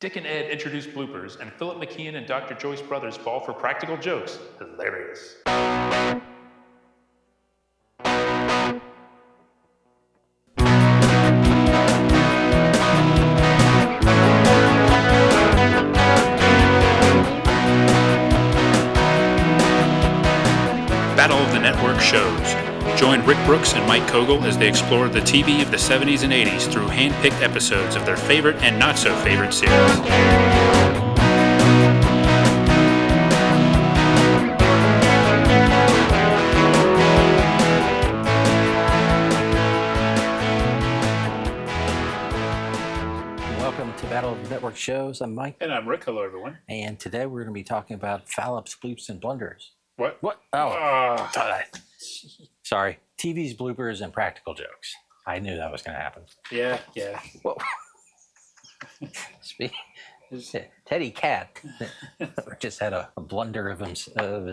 Dick and Ed introduce bloopers, and Philip McKeon and Dr. Joyce Brothers fall for practical jokes. Hilarious. Battle of the Network shows. Join Rick Brooks and Mike Kogel as they explore the TV of the 70s and 80s through hand-picked episodes of their favorite and not-so-favorite series. Welcome to Battle of the Network shows. I'm Mike. And I'm Rick. Hello, everyone. And today we're going to be talking about Fallops, Bloops, and Blunders. What? Oh, sorry. TV's bloopers and practical jokes. I knew that was going to happen. Yeah. Whoa. Teddy Cat just had a blunder of his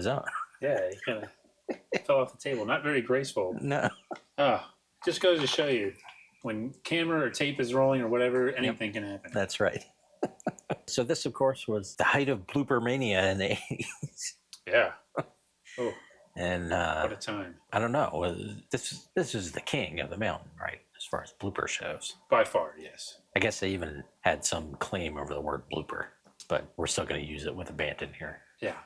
own. Yeah, he kind of fell off the table. Not very graceful. No. Just goes to show you, when camera or tape is rolling or whatever, anything can happen. That's right. So this, of course, was the height of blooper-mania in the 80s. Yeah. Oh. And what a time. I don't know. This is the king of the mountain, right? As far as blooper shows. By far, yes. I guess they even had some claim over the word blooper, but we're still going to use it with abandon here. Yeah.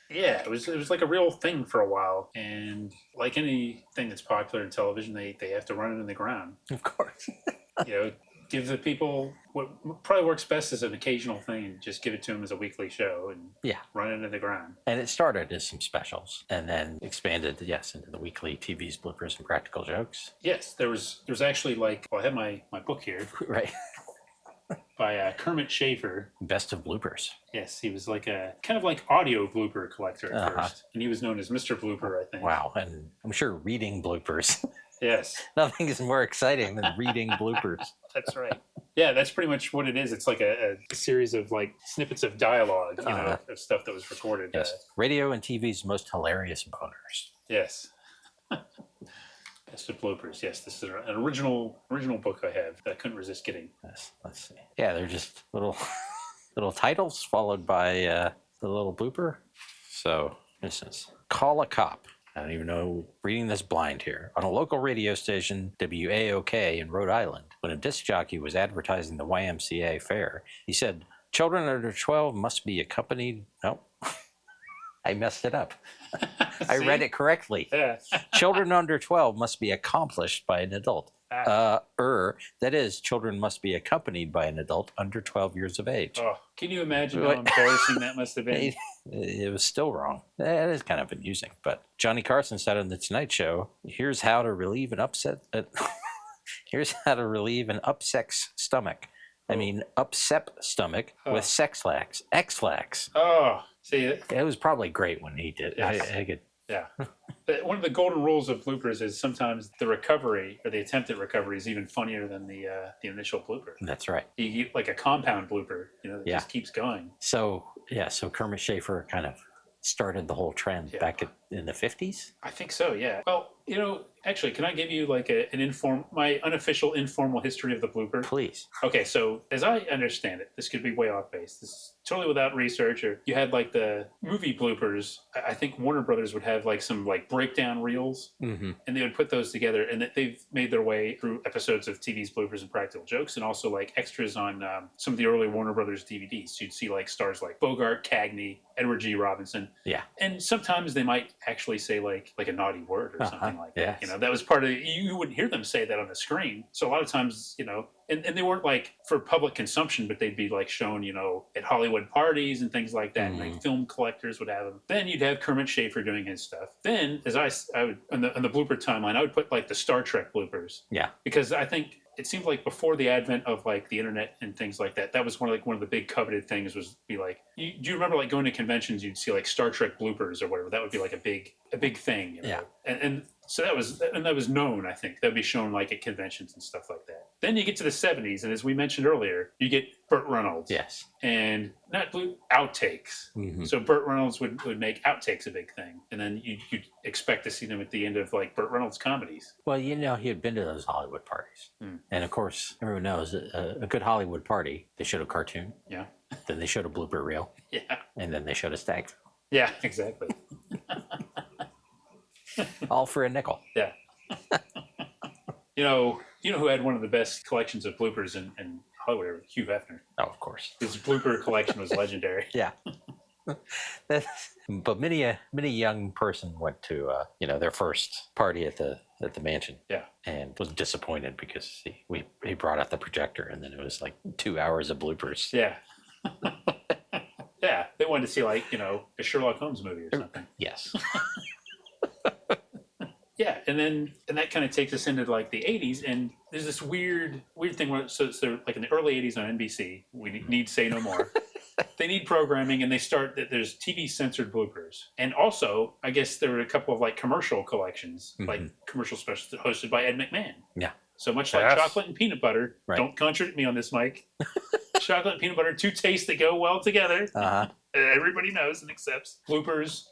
Yeah, it was like a real thing for a while. And like anything that's popular in television, they have to run it in the ground. Of course. Give the people what probably works best as an occasional thing, and just give it to them as a weekly show and run it into the ground. And it started as some specials and then expanded, into the weekly TV's bloopers and practical jokes. Yes, there was actually I have my book here. Right. By Kermit Schaefer. Best of bloopers. Yes, he was like a kind of like audio blooper collector at first. And he was known as Mr. Blooper, I think. Wow, and I'm sure reading bloopers. Yes. Nothing is more exciting than reading bloopers. That's right. Yeah, that's pretty much what it is. It's like a series of like snippets of dialogue, of stuff that was recorded. Yes. Radio and TV's most hilarious boners. Yes. Best of bloopers. Yes, this is an original book I have that I couldn't resist getting. Yes. Let's see. Yeah, they're just little titles followed by the little blooper. So, for instance, call a cop. I don't even know, reading this blind here. On a local radio station, WAOK in Rhode Island, when a disc jockey was advertising the YMCA fair, he said, children under 12 must be accompanied... No, I messed it up. I read it correctly. Yeah. Children under 12 must be accomplished by an adult. That is, children must be accompanied by an adult under 12 years of age. Oh, can you imagine how embarrassing that must have been? It was still wrong. That is kind of amusing. But Johnny Carson said on the Tonight Show, here's how to relieve an upset stomach. I mean, upset stomach with sex lax. X-lax. Oh, see it? It was probably great when he did. Yes. Yeah. But one of the golden rules of bloopers is sometimes the recovery or the attempt at recovery is even funnier than the initial blooper. That's right. You like a compound blooper, that just keeps going. So Kermit Schaefer kind of started the whole trend back in the 50s? I think so, yeah. Well, actually, can I give you like my unofficial informal history of the blooper? Please. Okay, so as I understand it, this could be way off base. This is totally without research. Or you had like the movie bloopers. I think Warner Brothers would have like some like breakdown reels, and they would put those together, and they've made their way through episodes of TV's bloopers and practical jokes, and also like extras on some of the early Warner Brothers DVDs. So you'd see like stars like Bogart, Cagney, Edward G. Robinson. Yeah. And sometimes they might actually say like a naughty word or something like that. That was part of you wouldn't hear them say that on the screen. So a lot of times, and they weren't like for public consumption, but they'd be like shown, at Hollywood parties and things like that. And like film collectors would have them. Then you'd have Kermit Schaefer doing his stuff. Then as I would on the blooper timeline, I would put like the Star Trek bloopers. Yeah. Because I think it seemed like before the advent of like the internet and things like that, that was one of the big coveted things was be like, do you remember like going to conventions, you'd see like Star Trek bloopers or whatever? That would be like a big thing. Yeah. And So that was known, I think. That would be shown like at conventions and stuff like that. Then you get to the 70s, and as we mentioned earlier, you get Burt Reynolds. Yes. And not outtakes. Mm-hmm. So Burt Reynolds would make outtakes a big thing. And then you'd expect to see them at the end of like Burt Reynolds comedies. Well, he had been to those Hollywood parties. And of course, everyone knows a good Hollywood party, they showed a cartoon. Yeah. Then they showed a blooper reel. Yeah. And then they showed a stag. Yeah, exactly. All for a nickel. Yeah. You know who had one of the best collections of bloopers in Hollywood? Hugh Hefner. Oh, of course. His blooper collection was legendary. Yeah. But many young person went to their first party at the mansion. Yeah. And was disappointed because he brought out the projector and then it was like 2 hours of bloopers. Yeah. Yeah. They wanted to see like, a Sherlock Holmes movie or something. Yes. Yeah, and that kind of takes us into like the 80s, and there's this weird thing where so like in the early 80s on NBC, we need Say No More. They need programming, and they start that there's TV censored bloopers, and also I guess there were a couple of like commercial collections, like commercial specials hosted by Ed McMahon. Yeah. So much like chocolate and peanut butter. Right. Don't contradict me on this, Mike. Chocolate and peanut butter, two tastes that go well together. Uh-huh. Everybody knows and accepts. Bloopers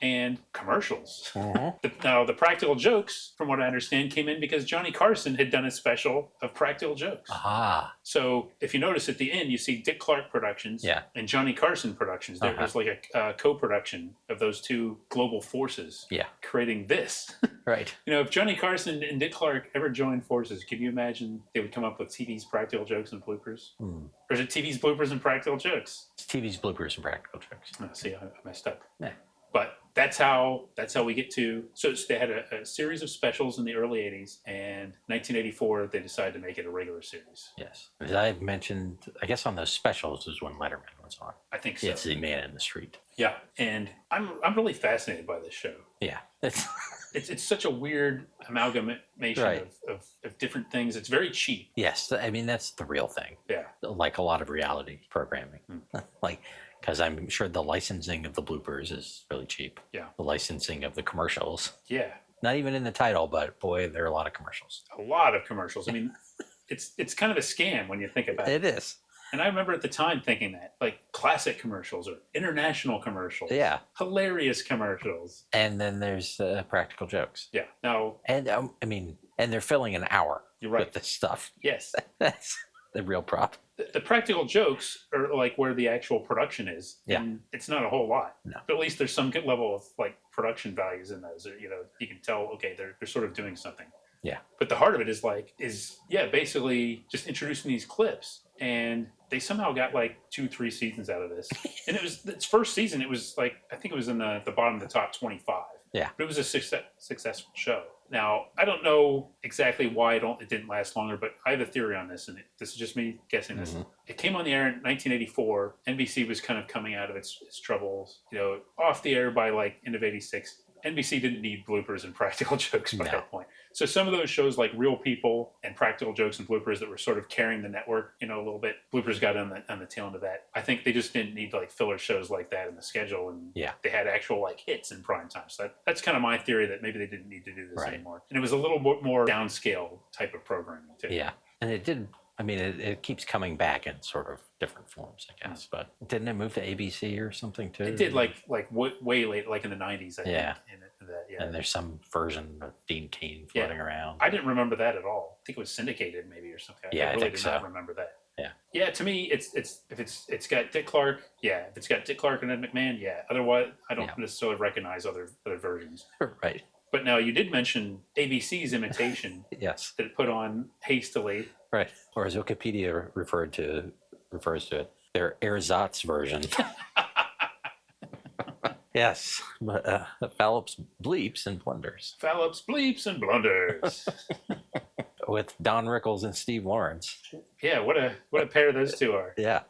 and commercials. Mm-hmm. Now, the practical jokes, from what I understand, came in because Johnny Carson had done a special of practical jokes. Aha. So if you notice at the end, you see Dick Clark Productions and Johnny Carson Productions. There was like a co-production of those two global forces creating this. Right. If Johnny Carson and Dick Clark ever joined forces, can you imagine they would come up with TV's practical jokes and bloopers? Or is it TV's bloopers and practical jokes? It's TV's bloopers and practical jokes. Oh, see, I messed up. Yeah. But that's how we get to. So they had a series of specials in the early 80s, and 1984 they decided to make it a regular series. Yes. As I've mentioned, I guess on those specials is when Letterman was on. I think so. It's the man in the street. Yeah, and I'm really fascinated by this show. Yeah. It's such a weird amalgamation of different things. It's very cheap. Yes, I mean that's the real thing. Yeah. Like a lot of reality programming. Because I'm sure the licensing of the bloopers is really cheap. Yeah. The licensing of the commercials. Yeah. Not even in the title, but boy, there are a lot of commercials. A lot of commercials. I mean, it's kind of a scam when you think about it. It is. And I remember at the time thinking that, like classic commercials or international commercials. Yeah. Hilarious commercials. And then there's practical jokes. Yeah. Now. And and they're filling an hour with this stuff. Yes. That's the real prop. The practical jokes are like where the actual production is. Yeah. And it's not a whole lot. No. But at least there's some good level of like production values in those. You can tell, okay, they're sort of doing something. Yeah. But the heart of it is basically just introducing these clips. And they somehow got like 2-3 seasons out of this. And its first season, it was like, I think it was in the bottom of the top 25. Yeah. But it was a successful show. Now, I don't know exactly why it didn't last longer, but I have a theory on this, and this is just me guessing this. It came on the air in 1984. NBC was kind of coming out of its troubles, off the air by like end of 86. NBC didn't need bloopers and practical jokes by that point. So some of those shows like Real People and Practical Jokes and Bloopers that were sort of carrying the network, a little bit, bloopers got on the tail end of that. I think they just didn't need like filler shows like that in the schedule, and they had actual like hits in prime time. So that's kind of my theory, that maybe they didn't need to do this anymore. And it was a little bit more downscale type of programming too. Yeah, and it did. I mean, it keeps coming back in sort of different forms, I guess. But didn't it move to ABC or something too? It did, like way late, like in the 90s, I think. And there's some version of Dean Cain floating around. I didn't remember that at all. I think it was syndicated maybe or something. I really did not remember that. Yeah. Yeah, to me, it's got Dick Clark. Yeah, if it's got Dick Clark and Ed McMahon. Yeah. Otherwise, I don't necessarily recognize other versions. Right. But now you did mention ABC's imitation. Yes. That it put on hastily. Right. Or as Wikipedia refers to it, their ersatz version. Yes, but Fallops, bleeps, and blunders. Fallops, bleeps, and blunders. With Don Rickles and Steve Lawrence. Yeah, what a pair those two are. Yeah.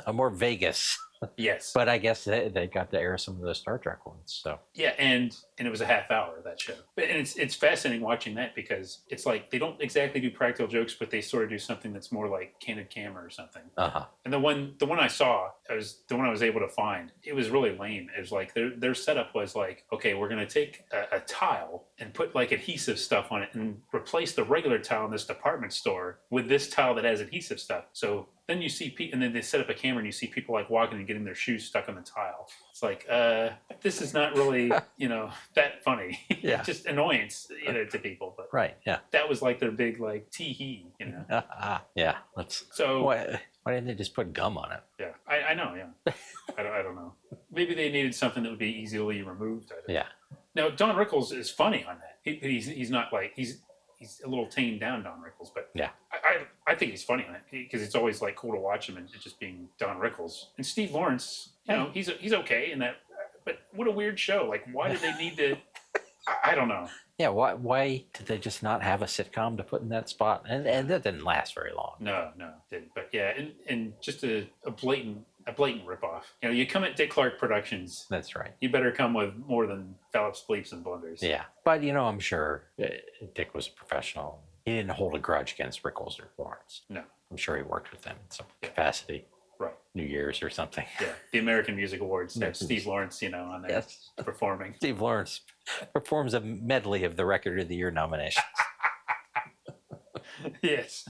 A more Vegas Yes. But I guess they got to air some of the Star Trek ones. So Yeah, and it was a half hour, that show. And it's fascinating watching that because it's like they don't exactly do practical jokes, but they sort of do something that's more like candid camera or something. And the one I saw, was the one I was able to find. It was really lame. It was like their setup was like, okay, we're gonna take a tile and put like adhesive stuff on it and replace the regular tile in this department store with this tile that has adhesive stuff. So then you see people, and then they set up a camera and you see people like walking and getting their shoes stuck on the tile. It's like, this is not really, that funny. Yeah. Just annoyance, to people. But right, yeah. that was like their big like tee-hee, Yeah. So why didn't they just put gum on it? Yeah, I know. Yeah, I don't know. Maybe they needed something that would be easily removed. Yeah. Now Don Rickles is funny on that. He's not like he's a little tamed down, Don Rickles, but yeah, I think he's funny on it because it's always like cool to watch him and just being Don Rickles. And Steve Lawrence, he's okay in that, but what a weird show. Like, why did they need to? I don't know. Yeah, why did they just not have a sitcom to put in that spot? And that didn't last very long. No, didn't. But yeah, and just a blatant ripoff. You come at Dick Clark Productions. That's right. You better come with more than Phillips, Bleeps, and Blunders. Yeah, but I'm sure Dick was a professional. He didn't hold a grudge against Rickles or Lawrence. No, I'm sure he worked with them in some capacity. Right. New Year's or something. Yeah, the American Music Awards. Have Steve Lawrence, on there performing. Steve Lawrence performs a medley of the Record of the Year nominations. Yes.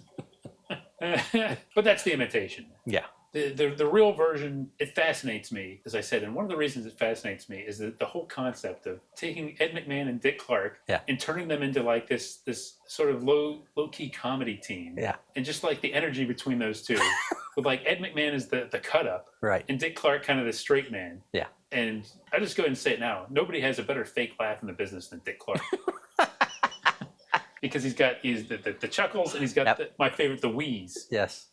But that's the imitation. Yeah. The real version, it fascinates me, as I said, and one of the reasons it fascinates me is that the whole concept of taking Ed McMahon and Dick Clark and turning them into like this sort of low-key comedy team. Yeah. And just like the energy between those two, with like Ed McMahon is the cut-up, right, and Dick Clark kind of the straight man. Yeah. And I just go ahead and say it now, nobody has a better fake laugh in the business than Dick Clark. Because he's the chuckles, and he's got my favorite, the wheeze. Yes.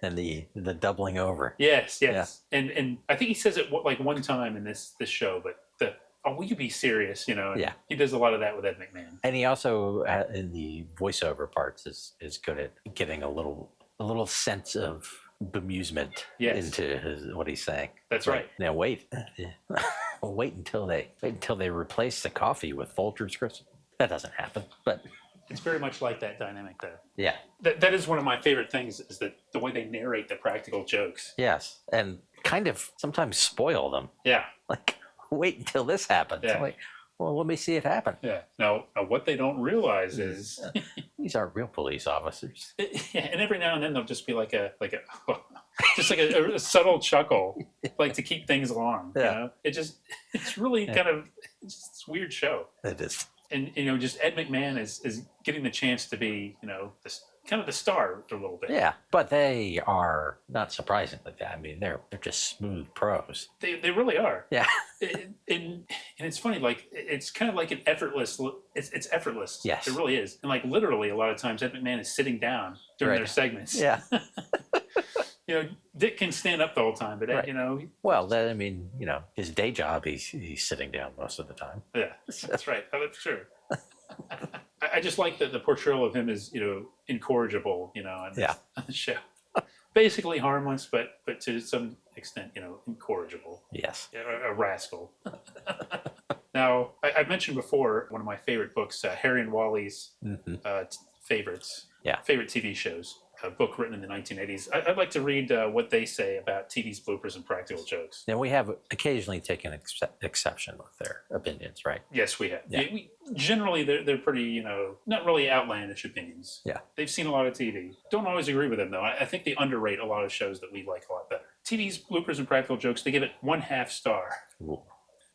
And the doubling over. Yes. Yeah. And I think he says it like one time in this show, but will you be serious? Yeah. He does a lot of that with Ed McMahon. And he also in the voiceover parts is good at getting a little sense of bemusement into what he's saying. That's right. Now wait until they replace the coffee with Folgers Crisp. That doesn't happen, but it's very much like that dynamic there. Yeah. That is one of my favorite things, is that the way they narrate the practical jokes. Yes. And kind of sometimes spoil them. Yeah. Like, wait until this happens. Yeah. Like, well, let me see it happen. Yeah. Now what they don't realize is these aren't real police officers. And every now and then they'll just be like a a subtle chuckle, like to keep things along. Yeah. It's really kind of it's a weird show. It is. And just Ed McMahon is getting the chance to be kind of the star a little bit. Yeah, but they are not surprisingly that. I mean, they're just smooth pros. They really are. Yeah. And it's funny, like it's kind of like an effortless. It's effortless. Yes, it really is. And like literally, a lot of times Ed McMahon is sitting down during their segments. Yeah. Dick can stand up the whole time, but well, his day job, he's sitting down most of the time. Yeah, that's right. That's true. I just like the portrayal of him as incorrigible, on the show. Basically harmless, but to some extent, incorrigible. Yes, a rascal. Now, I mentioned before one of my favorite books, Harry and Wally's favorites. Yeah, favorite TV shows. A book written in the 1980s. I'd like to read what they say about TV's bloopers and practical jokes. Now, we have occasionally taken exception with their opinions, right? Yes, we have. Yeah. Generally, they're pretty, not really outlandish opinions. Yeah. They've seen a lot of TV. Don't always agree with them, though. I think they underrate a lot of shows that we like a lot better. TV's bloopers and practical jokes, they give it 1/2 star. Ooh.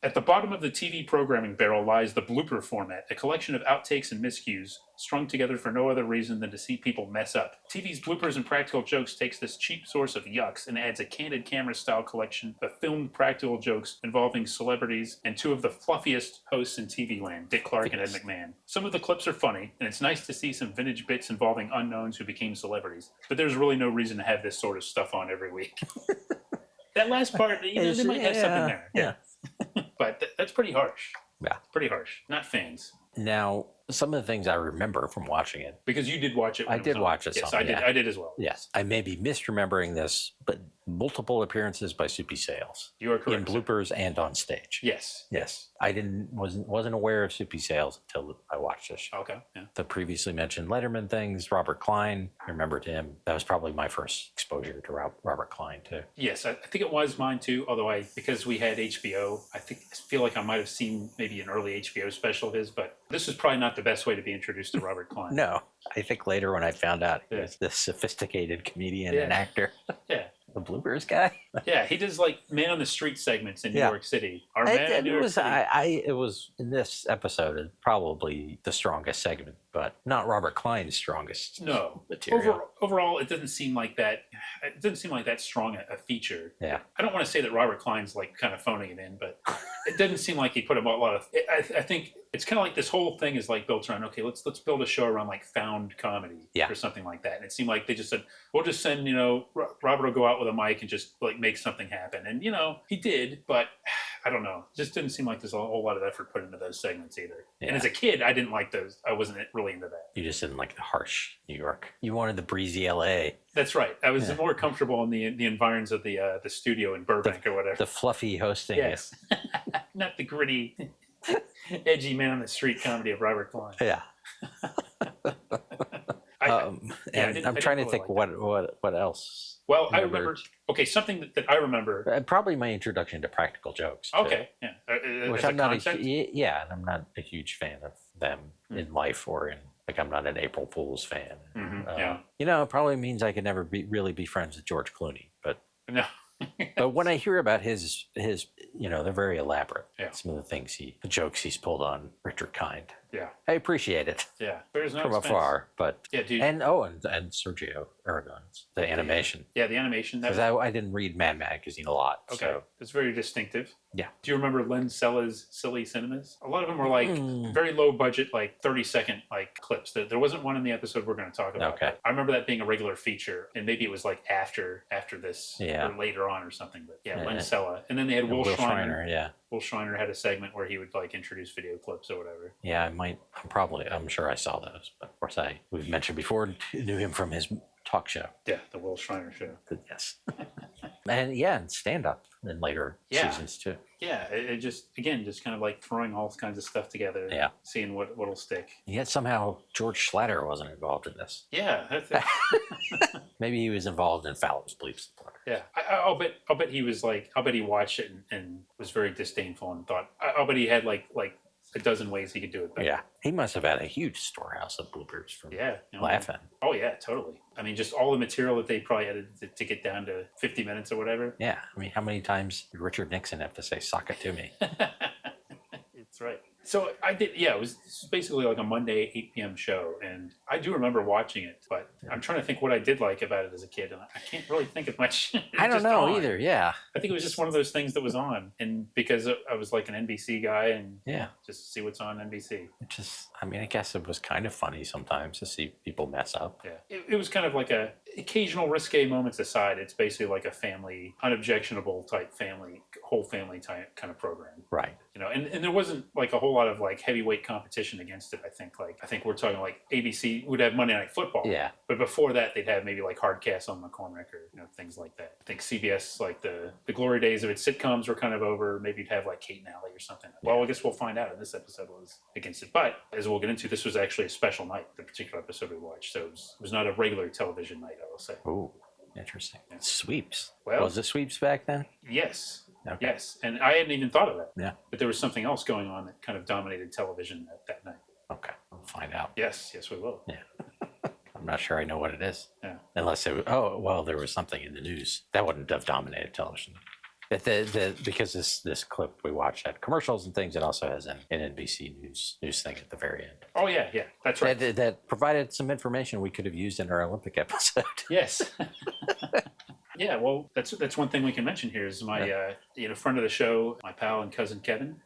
At the bottom of the TV programming barrel lies the blooper format, a collection of outtakes and miscues, strung together for no other reason than to see people mess up. TV's bloopers and practical jokes takes this cheap source of yucks and adds a candid camera-style collection of filmed practical jokes involving celebrities and two of the fluffiest hosts in TV land, Dick Clark and Ed McMahon. Some of the clips are funny, and it's nice to see some vintage bits involving unknowns who became celebrities, but there's really no reason to have this sort of stuff on every week. That last part, they might have something there. Yeah. But that's pretty harsh. Yeah. Pretty harsh. Not fans. Now, some of the things I remember from watching it. Because you did watch it. I did watch it. Yes, some, I did as well. Yes. I may be misremembering this, but multiple appearances by Soupy Sales. You are correct. In bloopers and on stage. Yes. Yes. I wasn't aware of Soupy Sales until I watched this show. Okay. Yeah. The previously mentioned Letterman things, Robert Klein, I remembered him. That was probably my first exposure to Robert Klein too. Yes, I think it was mine too. Although because we had HBO, I feel like I might have seen maybe an early HBO special of his, but this was probably not the best way to be introduced to Robert Klein. No, I think later when I found out he was this sophisticated comedian and actor. Yeah. The Bloopers guy. Yeah, he does like man on the street segments in New York City. Our man in New York City. It was in this episode probably the strongest segment, but not Robert Klein's strongest. No, material. Overall, it doesn't seem like that. It doesn't seem like that strong a feature. Yeah, I don't want to say that Robert Klein's like kind of phoning it in, but it doesn't seem like he put a lot of. I think it's kind of like this whole thing is like built around. Okay, let's build a show around like found comedy or something like that. And it seemed like they just said, we'll just send Robert will go out with a mic and just like make something happen. And he did, but I don't know. It just didn't seem like there's a whole lot of effort put into those segments either. Yeah. And as a kid, I didn't like those. I wasn't really into that. You just didn't like the harsh New York. You wanted the breezy LA. That's right. I was more comfortable in the environs of the studio in Burbank or whatever. The fluffy hosting. Yes. Not the gritty, edgy man on the street comedy of Robert Klein. Yeah. I'm trying to think what else. Well, I remember. Okay, something that I remember. Probably my introduction to practical jokes. Okay, yeah. Which I'm not. And I'm not a huge fan of them in life or in. Like I'm not an April Fool's fan. It probably means I could never really be friends with George Clooney. But no. But when I hear about his, they're very elaborate. Yeah. Some of the jokes he's pulled on Richard Kind. Yeah. I appreciate it. Yeah. There's no from expense. Afar, but yeah, dude. And Sergio Aragon's the animation. Yeah, the animation. Because I didn't read Mad Magazine a lot. Okay, so. It's very distinctive. Yeah. Do you remember Len Cella's Silly Cinemas? A lot of them were like very low budget, like 30-second like clips. There wasn't one in the episode we're going to talk about. Okay. I remember that being a regular feature, and maybe it was like after this or later on or something. But Len Cella, and then they had Will Schreiner. Yeah. Will Schreiner had a segment where he would like introduce video clips or whatever. Yeah, I'm sure I saw those, but of course we've mentioned before, knew him from his talk show. Yeah, the Will Schreiner show. Yes. and stand up in later seasons too. Yeah, it just kind of like throwing all kinds of stuff together. Yeah. Seeing what'll stick. Yet somehow George Schlatter wasn't involved in this. Yeah. Maybe he was involved in Fowler's Bleeps. Yeah. I'll bet he was like, I'll bet he watched it and was very disdainful and thought, I'll bet he had like a dozen ways he could do it better. Yeah. He must have had a huge storehouse of bloopers from laughing. Oh, yeah, totally. I mean, just all the material that they probably had to get down to 50 minutes or whatever. Yeah. I mean, how many times did Richard Nixon have to say, "Sock it to me"? That's right. So I did, it was basically like a Monday 8 p.m. show, and I do remember watching it, but I'm trying to think what I did like about it as a kid, and I can't really think of much. I don't know either, yeah. I think it was just one of those things that was on, and because I was like an NBC guy, and just see what's on NBC. I guess it was kind of funny sometimes to see people mess up. Yeah, it was kind of like a occasional risque moments aside, it's basically like a family, unobjectionable type family, whole family type kind of program. Right. And there wasn't like a whole lot of like heavyweight competition against it. I think we're talking like ABC would have Monday Night Football. Yeah. But before that, they'd have maybe like Hardcast on McCormick or things like that. I think CBS, like the glory days of its sitcoms were kind of over. Maybe you'd have like Kate and Alley or something. Well, I guess we'll find out. And this episode was against it. But as we'll get into, this was actually a special night, the particular episode we watched. So it was not a regular television night, I will say. Oh, interesting. Yeah. Sweeps. Well, was it sweeps back then? Yes. Okay. Yes, and I hadn't even thought of that. Yeah. But there was something else going on that kind of dominated television that night. Okay, we'll find out. Yes, we will. Yeah. I'm not sure I know what it is. Yeah. Unless there was something in the news. That wouldn't have dominated television. Because this clip we watched had commercials and things, it also has an NBC news thing at the very end. Oh, yeah, that's right. That provided some information we could have used in our Olympic episode. Yes. Yeah, well, that's one thing we can mention here is my friend of the show, my pal and cousin Kevin.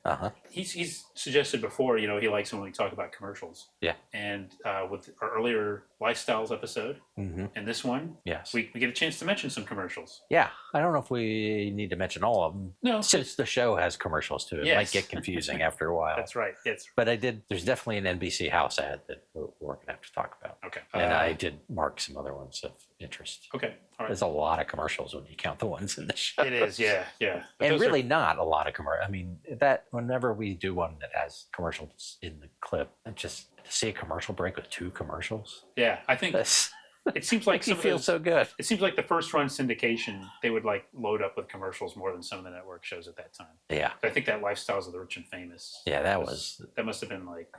He's suggested before, he likes when we talk about commercials. Yeah. And with our earlier lifestyles episode and this one, yes, we get a chance to mention some commercials. Yeah, I don't know if we need to mention all of them. No, since the show has commercials too, it might get confusing after a while. That's right. But there's definitely an NBC House ad that we're going to have to talk about. Okay. And I did mark some other ones of interest. Okay. All right. There's a lot of commercials when you count the ones in the show. It is, yeah. But and really not a lot of commercials. I mean, that whenever we do one that has commercials in the clip, just to see a commercial break with 2 commercials. Yeah, I think it seems like you feel so good. It seems like the first run syndication, they would like load up with commercials more than some of the network shows at that time. Yeah. I think that Lifestyles of the Rich and Famous. Yeah, that must have been like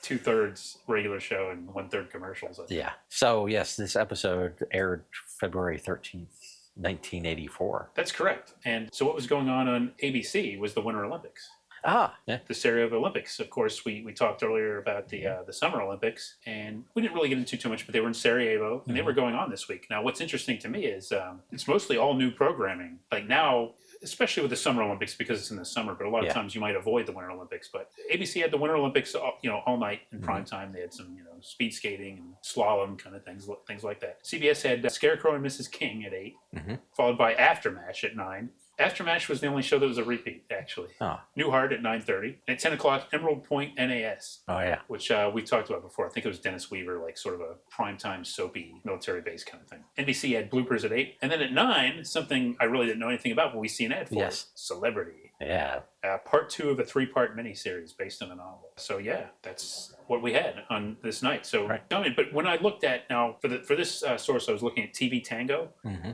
2/3 regular show and 1/3 commercials. Yeah. So yes, this episode aired February 13th, 1984. That's correct. And so what was going on ABC was the Winter Olympics. Yeah. The Sarajevo Olympics. Of course, we talked earlier about the Summer Olympics, and we didn't really get into too much, but they were in Sarajevo, and they were going on this week. Now, what's interesting to me is it's mostly all new programming. Like now, especially with the Summer Olympics, because it's in the summer, but a lot of times you might avoid the Winter Olympics. But ABC had the Winter Olympics, all night in prime time. They had some, speed skating and slalom kind of things like that. CBS had Scarecrow and Mrs. King at 8, followed by Aftermatch at 9. Aftermatch was the only show that was a repeat, actually. Newhart at 9:30. At 10 o'clock, Emerald Point NAS. Oh, yeah. Which we talked about before. I think it was Dennis Weaver, like sort of a primetime soapy military base kind of thing. NBC had Bloopers at 8. And then at 9, something I really didn't know anything about, but we see an ad for. Yes. Celebrity. Yeah. Part 2 of a 3-part miniseries based on a novel. So yeah, that's what we had on this night. So, but when I looked at now for this source, I was looking at TV Tango,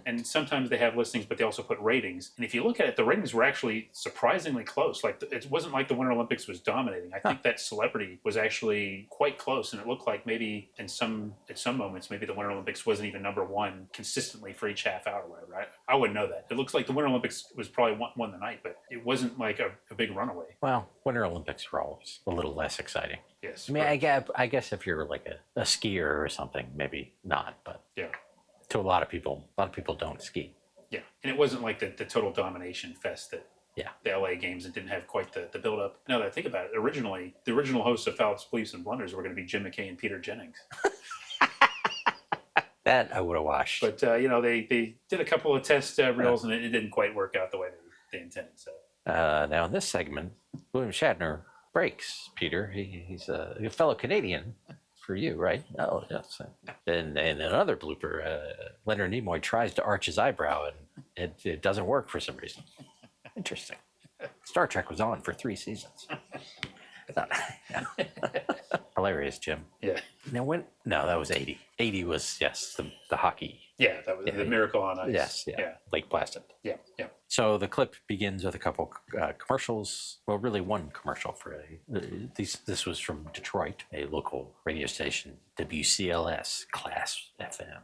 and sometimes they have listings, but they also put ratings. And if you look at it, the ratings were actually surprisingly close. Like it wasn't like the Winter Olympics was dominating. I think that Celebrity was actually quite close, and it looked like maybe at some moments, maybe the Winter Olympics wasn't even number 1 consistently for each half hour or whatever. Right? I wouldn't know that. It looks like the Winter Olympics was probably won the night, but it wasn't like a big runaway. Well, Winter Olympics were always a little less exciting. Yes. I mean, I guess if you're like a skier or something, maybe not. But to a lot of people don't ski. Yeah, and it wasn't like the total domination fest that the LA games, that didn't have quite the build up. Now that I think about it, originally the original hosts of Fouls, Bleeps, and Blunders were going to be Jim McKay and Peter Jennings. That I would have watched. But they did a couple of test reels, and it didn't quite work out the way they intended. So. Now in this segment, William Shatner breaks Peter. He's a fellow Canadian for you, right? Oh, yes. And another blooper, Leonard Nimoy tries to arch his eyebrow, and it doesn't work for some reason. Interesting. Star Trek was on for 3 seasons. Hilarious, Jim. Yeah. Now no, that was 80. 80 was, the hockey. Yeah, that was the Miracle on Ice. Yes, yeah. Lake Placid. Yeah. So the clip begins with a couple commercials. Well, really one commercial for this was from Detroit, a local radio station, WCLS Class FM.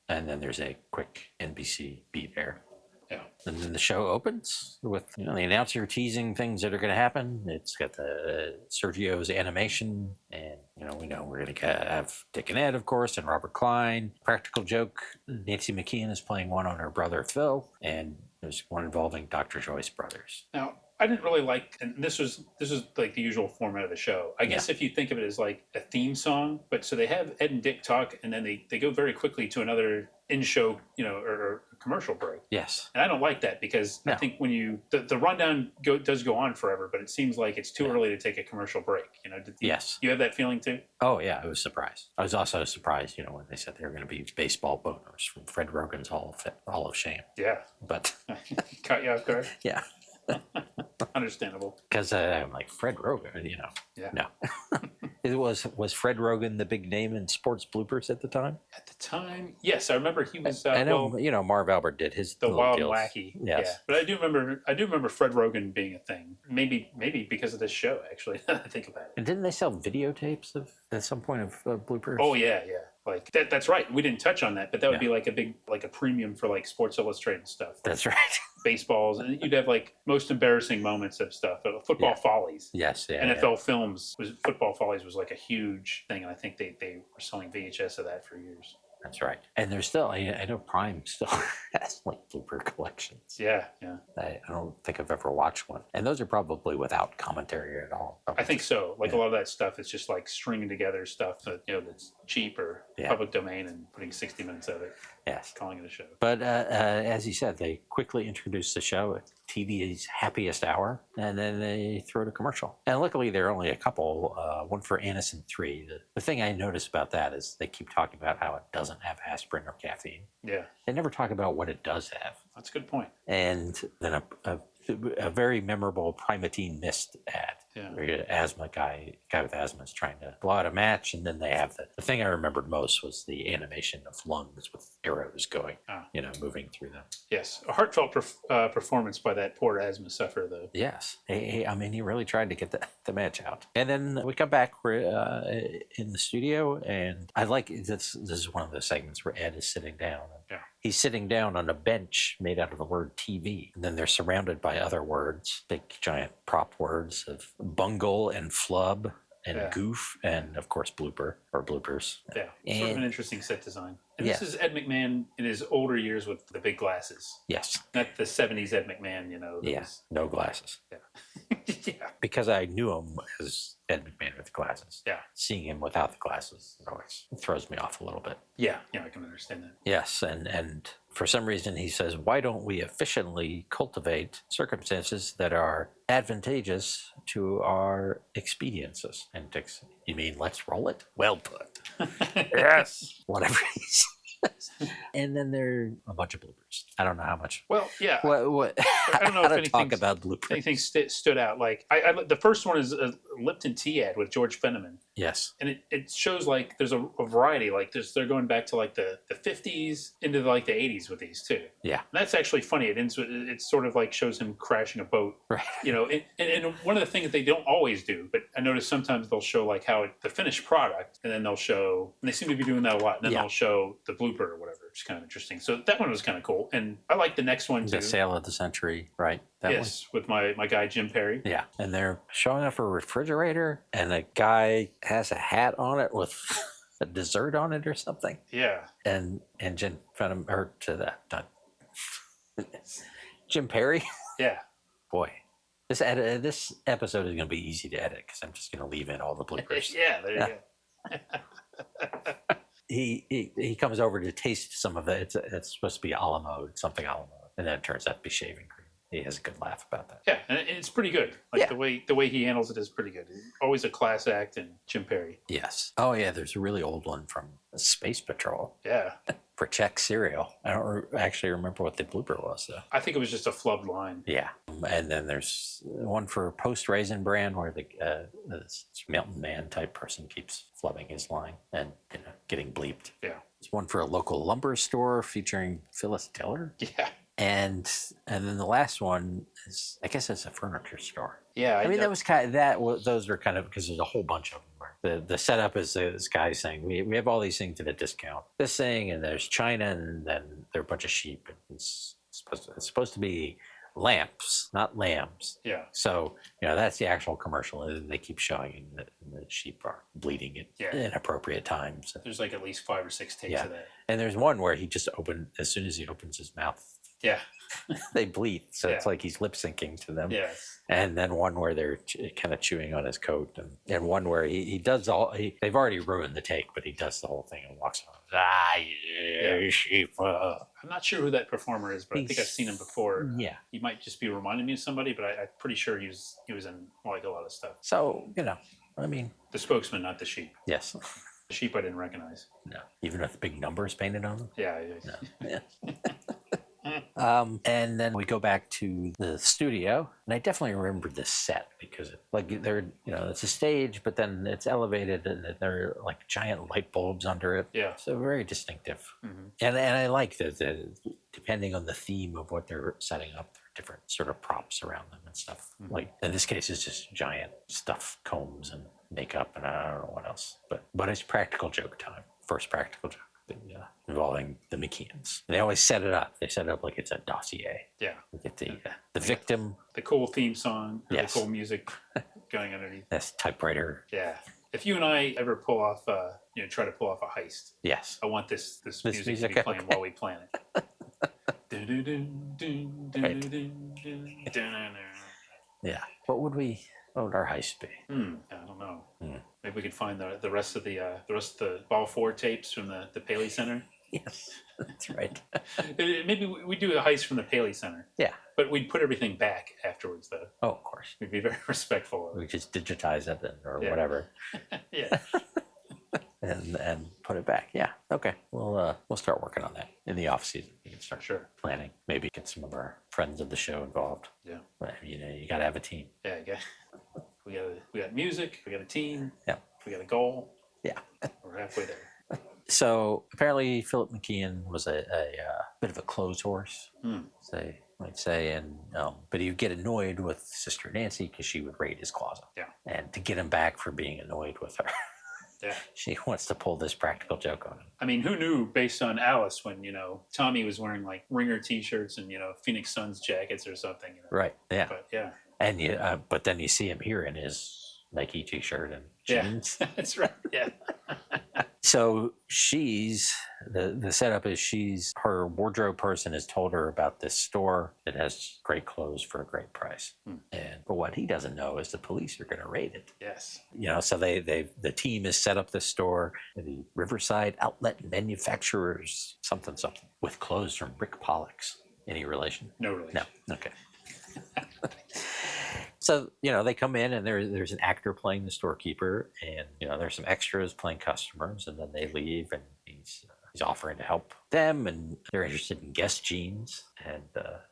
And then there's a quick NBC beat there. Yeah. And then the show opens with the announcer teasing things that are going to happen. It's got the Sergio's animation, and we know we're going to have Dick and Ed, of course, and Robert Klein. Practical joke: Nancy McKeon is playing one on her brother Phil, and there's one involving Dr. Joyce Brothers. Now, I didn't really like, and this was like the usual format of the show. I guess if you think of it as like a theme song, but so they have Ed and Dick talk, and then they go very quickly to another in-show, or commercial break. Yes. And I don't like that, because I think when the rundown does go on forever, but it seems like it's too early to take a commerciame break. Yes. You have that feeling too? Oh yeah, I was surprised. I was also surprised, when they said they were going to be baseball boners from Fred Rogan's Hall of Shame. Yeah. But caught you off guard. Yeah. Understandable. Because I'm like, Fred Rogan, Yeah. No. Was Fred Rogan the big name in sports bloopers at the time? At the time, yes, I remember he was. I know, Marv Albert did his the Wild deals. and Wacky. Yes. Yeah, but I do remember Fred Rogan being a thing. Maybe because of this show, actually. I think about it. And didn't they sell videotapes at some point of bloopers? Oh yeah. Like that's right. We didn't touch on that, but that would be like a premium for like Sports Illustrated stuff. Like that's right. Baseballs, and you'd have like most embarrassing moments of stuff. Football Follies. Yes, yeah. NFL Films Football Follies was like a huge thing, and I think they were selling VHS of that for years. That's right. And there's still, I know Prime still has like blooper collections. Yeah. I don't think I've ever watched one. And those are probably without commentary at all. I think so. Like a lot of that stuff is just like stringing together stuff that, that's cheap or public domain and putting 60 minutes of it. Yes. Calling it a show. But as you said, they quickly introduced the show at TV's happiest hour, and then they throw to commercial. And luckily, there are only a couple, one for Anison 3. The thing I noticed about that is they keep talking about how it doesn't have aspirin or caffeine. Yeah. They never talk about what it does have. That's a good point. And then a very memorable Primatine Mist ad. Yeah. Where asthma guy with asthma is trying to blow out a match, and then they have the thing I remembered most was the animation of lungs with arrows going, moving through them. Yes, a heartfelt performance by that poor asthma sufferer, though. Yes, he really tried to get the match out. And then we come back, we're in the studio, and I like this. This is one of the segments where Ed is sitting down. Yeah. He's sitting down on a bench made out of the word TV. And then they're surrounded by other words, big giant prop words of bungle and flub and goof and, of course, blooper or bloopers. Yeah, and, sort of an interesting set design. And this is Ed McMahon in his older years with the big glasses. Yes. Not the 70s Ed McMahon, Yes, no glasses. Yeah. Yeah. Because I knew him as Ed McMahon with glasses. Yeah. Seeing him without the glasses always throws me off a little bit. Yeah, I can understand that. Yes, and for some reason he says, why don't we efficiently cultivate circumstances that are advantageous to our expediences? And Dick's, you mean let's roll it? Well put. Yes. Whatever he says. And then there are a bunch of bloopers. I don't know how much. Well, yeah. What? I don't know how if to talk about bloopers. Anything stood out. Like the first one is a Lipton tea ad with George Fenneman. Yes. And it shows like there's a variety. Like they're going back to like the 50s into like the 80s with these too. Yeah. And that's actually funny. It sort of like shows him crashing a boat. Right. And one of the things they don't always do, but I notice sometimes they'll show like how the finished product, and then they'll show, and they seem to be doing that a lot. And then they'll show the blooper or whatever, which is kind of interesting. So that one was kind of cool. And I like the next one too. The Sale of the Century, right? That yes, with my guy Jim Perry. Yeah. And they're showing off a refrigerator, and a guy has a hat on it with a dessert on it or something. Yeah. And Jim found him hurt to that. Jim Perry? Yeah. Boy. This episode is going to be easy to edit because I'm just going to leave in all the bloopers. Yeah, there you go. He comes over to taste some of it. It's supposed to be a la mode, something a la mode. And then it turns out to be shaving cream. He has a good laugh about that. Yeah, and it's pretty good. Like the way he handles it is pretty good. Always a class act, and Jim Perry. Yes. Oh yeah, there's a really old one from Space Patrol. Yeah. For Czech cereal. I don't actually remember what the blooper was though. I think it was just a flubbed line. Yeah. And then there's one for Post Raisin Bran where this Mountain Man type person keeps flubbing his line and getting bleeped. Yeah. There's one for a local lumber store featuring Phyllis Diller. Yeah. And then the last one is, I guess it's a furniture store. Yeah, I mean, that was kind of those are kind of, because there's a whole bunch of them. Where the setup is this guy saying we have all these things at a discount. This thing, and there's China, and then there are a bunch of sheep. It's supposed to be lamps, not lambs. Yeah. So that's the actual commercial, and they keep showing the sheep are bleeding at inappropriate times. There's like at least 5 or 6 takes of that. And there's one where he just as soon as he opens his mouth. Yeah. They bleed, so it's like he's lip syncing to them. Yes. And then one where they're kind of chewing on his coat, and one where he does they've already ruined the take, but he does the whole thing and walks on. Sheep. I'm not sure who that performer is, but I think I've seen him before. Yeah. He might just be reminding me of somebody, but I'm pretty sure he was in like a lot of stuff. So, I mean. The spokesman, not the sheep. Yes. The sheep I didn't recognize. No. Even with big numbers painted on them? Yeah. No. Yeah. And then we go back to the studio, and I definitely remember this set because it's a stage, but then it's elevated, and there are like giant light bulbs under it. Yeah. So very distinctive. Mm-hmm. And I like that depending on the theme of what they're setting up, there are different sort of props around them and stuff. Mm-hmm. Like in this case, it's just giant stuff, combs and makeup, and I don't know what else. But it's practical joke time. First practical joke. Involving the McKeons. They always set it up. They set it up like it's a dossier. Yeah. We get the victim. The cool theme song. Yes. The cool music going underneath. That's typewriter. Yeah. If you and I ever pull off, try to pull off a heist, Yes. I want this music to music, be playing okay. while we plan it. What would our heist be? I don't know. Maybe we could find the rest of the Ball 4 tapes from the Paley Center. Yes, that's right. Maybe we do a heist from the Paley Center. Yeah. But we'd put everything back afterwards, though. Oh, of course. We'd be very respectful. We just digitize it or whatever. Yeah. and put it back. Yeah. Okay. We'll start working on that in the off season. We can start planning. Maybe get some of our friends of the show involved. Yeah. But, you got to have a team. Yeah. We got music. We got a team. Yeah. We got a goal. Yeah. We're halfway there. So apparently Philip McKeon was a bit of a clothes horse, might say, and but he'd get annoyed with Sister Nancy because she would raid his closet. Yeah. And to get him back for being annoyed with her, yeah, she wants to pull this practical joke on him. I mean, who knew based on Alice when Tommy was wearing like Ringer T-shirts and Phoenix Suns jackets or something. Right. Yeah. But yeah. And but then you see him here in his Nike T-shirt and jeans. Yeah, that's right. Yeah. So she's the setup is her wardrobe person has told her about this store that has great clothes for a great price. But what he doesn't know is the police are going to raid it. Yes. So the team has set up this store, the Riverside Outlet Manufacturers, something, with clothes from Rick Pollock's. Any relation? No relation. No. Okay. So, they come in and there's an actor playing the storekeeper and, there's some extras playing customers, and then they leave and he's offering to help them, and they're interested in Guess jeans. And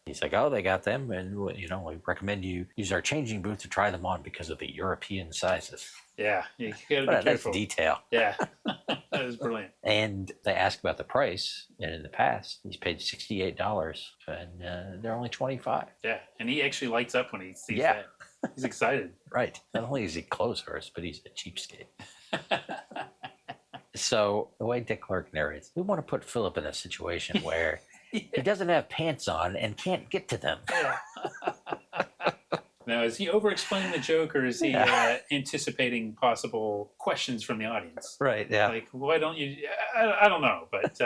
he's like, oh, they got them. And, we recommend you use our changing booth to try them on because of the European sizes. Yeah. You got to be careful. Nice detail. Yeah. That was brilliant. And they ask about the price. And in the past, he's paid $68 and they're only $25. Yeah. And he actually lights up when he sees that. He's excited. Right. Not only is he clothes horse, but he's a cheapskate. So the way Dick Clark narrates, we want to put Philip in a situation where he doesn't have pants on and can't get to them. Yeah. Now, is he over-explaining the joke, or is he anticipating possible questions from the audience? Right, yeah. Like, why don't you... I don't know, but...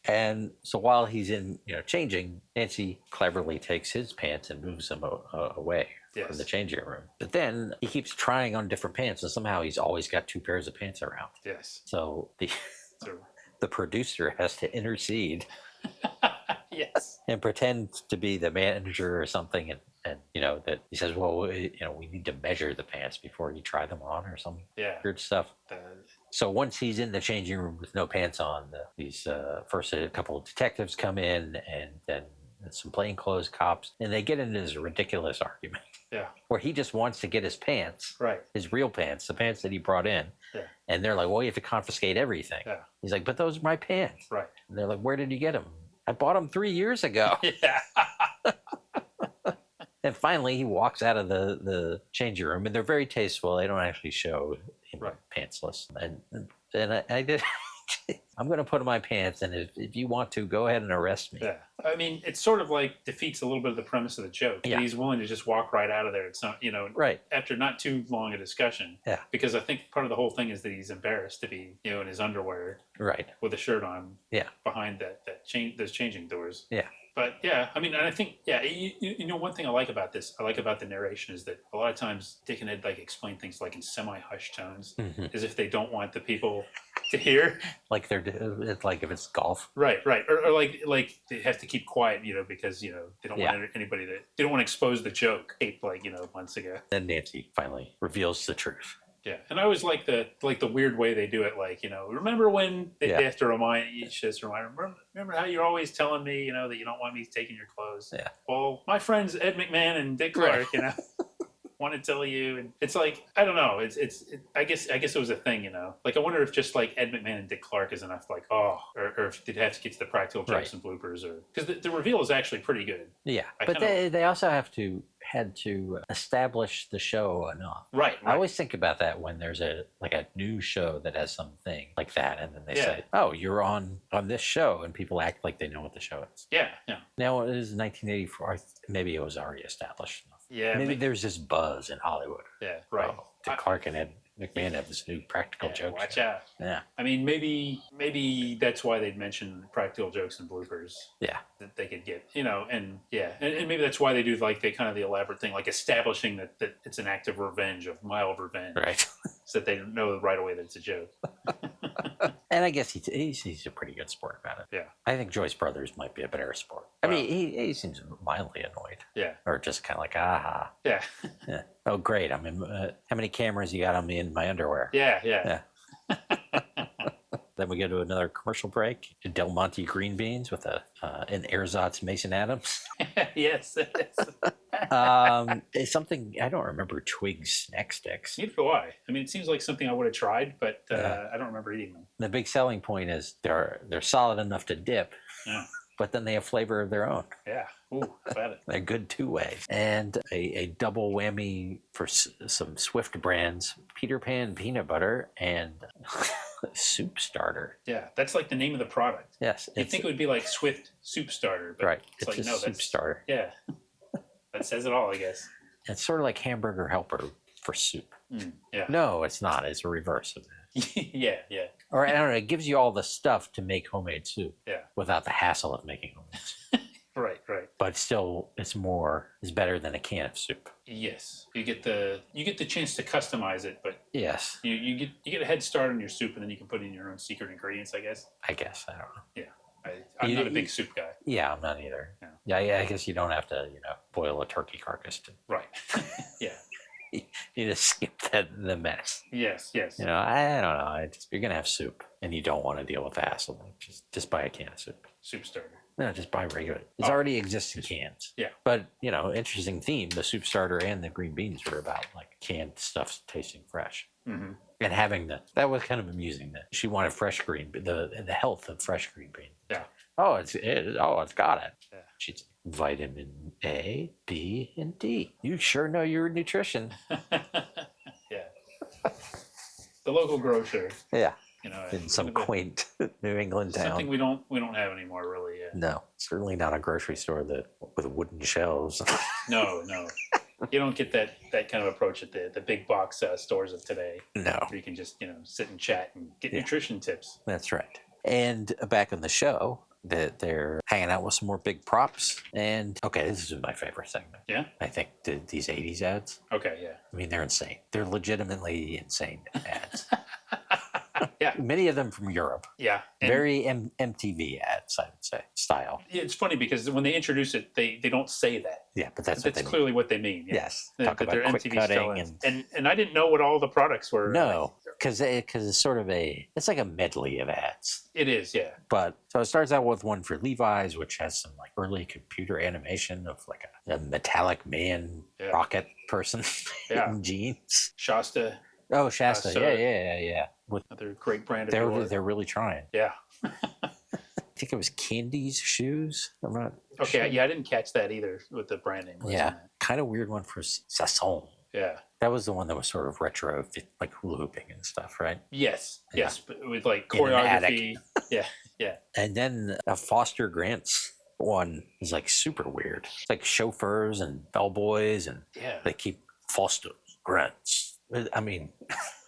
And so while he's in, changing, Nancy cleverly takes his pants and moves them away from the changing room. But then he keeps trying on different pants, and somehow he's always got two pairs of pants around. Yes. So the producer has to intercede. Yes. And pretend to be the manager or something, and that he says, well, we need to measure the pants before you try them on or some weird stuff. So once he's in the changing room with no pants on, these first a couple of detectives come in, and then some plainclothes cops, and they get into this ridiculous argument. Yeah. Where he just wants to get his pants, right? His real pants, the pants that he brought in. Yeah. And they're like, well, you have to confiscate everything. Yeah. He's like, but those are my pants. Right. And they're like, where did you get them? I bought them 3 years ago. Yeah. And finally, he walks out of the changing room, and they're very tasteful. They don't actually show him pantsless. And I did. I'm going to put on my pants, and if you want to, go ahead and arrest me. Yeah. I mean, it sort of like defeats a little bit of the premise of the joke. Yeah. He's willing to just walk right out of there. It's not, right. After not too long a discussion. Yeah. Because I think part of the whole thing is that he's embarrassed to be, in his underwear. Right. With a shirt on. Yeah. Behind those changing doors. Yeah. But yeah, I mean, and I think, one thing I like about this, the narration is that a lot of times Dick and Ed explain things in semi-hushed tones, as if they don't want the people to hear. Like it's like if it's golf. Right, or like they have to keep quiet, because they don't want anybody they don't want to expose the joke taped months ago. Then Nancy finally reveals the truth. Yeah, and I always like the weird way they do it. Remember when they have to remind remember how you're always telling me, that you don't want me taking your clothes. Yeah. Well, my friends Ed McMahon and Dick Clark, want to tell you, and it's I don't know. I guess it was a thing, I wonder if just Ed McMahon and Dick Clark is enough, or if they'd have to get to the practical jokes and bloopers, or because the reveal is actually pretty good. Yeah, but they also had to establish the show enough. Right. I always think about that when there's a new show that has something like that, and then they say, "Oh, you're on this show," and people act like they know what the show is. Yeah, yeah. Now it is 1984. Maybe it was already established enough. Yeah. Maybe there's this buzz in Hollywood. Yeah. Right. Dick Clark and Ed McMahon have this new practical jokes. Watch out. Yeah. I mean, maybe that's why they'd mention practical jokes and bloopers. Yeah. That they could get, and maybe that's why they do like the kind of the elaborate thing, like establishing that it's an act of revenge, of mild revenge. Right. So that they know right away that it's a joke. And I guess he's a pretty good sport about it. Yeah. I think Joyce Brothers might be a better sport. I mean, he seems mildly annoyed. Yeah. Or just kind of like, aha. Yeah. Yeah. Oh, great. I'm in. How many cameras you got on me in my underwear? Yeah. Then we go to another commercial break. Del Monte green beans with an ersatz Mason Adams. Yes. It's something I don't remember. Twig snack sticks. Neither do I. I mean, it seems like something I would have tried, but I don't remember eating them. The big selling point is they're solid enough to dip. Yeah. But then they have flavor of their own. Yeah. Ooh, I've had it. They're good two ways. And a double whammy for some Swift brands, Peter Pan peanut butter and soup starter. Yeah, that's like the name of the product. Yes. You'd think it would be like Swift soup starter. But right. It's like, no, soup starter. Yeah. That says it all, I guess. It's sort of like hamburger helper for soup. Yeah. No, it's not. It's a reverse of that. Yeah. Or I don't know, it gives you all the stuff to make homemade soup. Yeah. Without the hassle of making homemade soup. Right. But still, it's better than a can of soup. Yes, you get the chance to customize it, but yes, you get a head start on your soup, and then you can put in your own secret ingredients, I guess. I don't know. Yeah, I'm not a big soup guy. Yeah, I'm not either. Yeah, I guess you don't have to, boil a turkey carcass. Right. Yeah. You just skip the mess. Yes. I don't know. You're gonna have soup, and you don't want to deal with the hassle. Just buy a can of soup. Soup starter. No, just buy regular. It's already existing cans. Yeah. But, interesting theme. The soup starter and the green beans were about like canned stuff tasting fresh. Mm-hmm. And having that was kind of amusing that she wanted fresh green, the health of fresh green beans. Yeah. It's got it. Yeah. She's vitamin A, B, and D. You sure know your nutrition. Yeah. The local grocer. Yeah. In some quaint New England town. Something we don't have anymore, really. Yeah. No, certainly not a grocery store with wooden shelves. No. You don't get that kind of approach at the big box stores of today. No. Where you can just sit and chat and get nutrition tips. That's right. And back on the show, that they're hanging out with some more big props. And okay, this is my favorite segment. Yeah. I think these 80s ads. Okay, yeah. I mean, they're insane. They're legitimately insane ads. Yeah. Many of them from Europe. Yeah. Very MTV ads, I would say, style. It's funny because when they introduce it, they don't say that. Yeah, but that's clearly what they mean. Yeah. Yes. Talk about quick MTV cutting and I didn't know what all the products were. No, because it's sort of it's like a medley of ads. It is, yeah. But so it starts out with one for Levi's, which has some like early computer animation of like a metallic man rocket person in jeans. Shasta. Oh, Shasta. Yeah. With another great brand. They're really trying. Yeah. I think it was Candy's shoes. I'm not. Okay, sure. Yeah, I didn't catch that either with the branding. Yeah, kind of weird one for Sasson. Yeah. That was the one that was sort of retro, like hula hooping and stuff, right? Yes, but with like choreography. Yeah. And then a Foster Grant's one is like super weird. It's like chauffeurs and bellboys, and they keep Foster Grant's. I mean,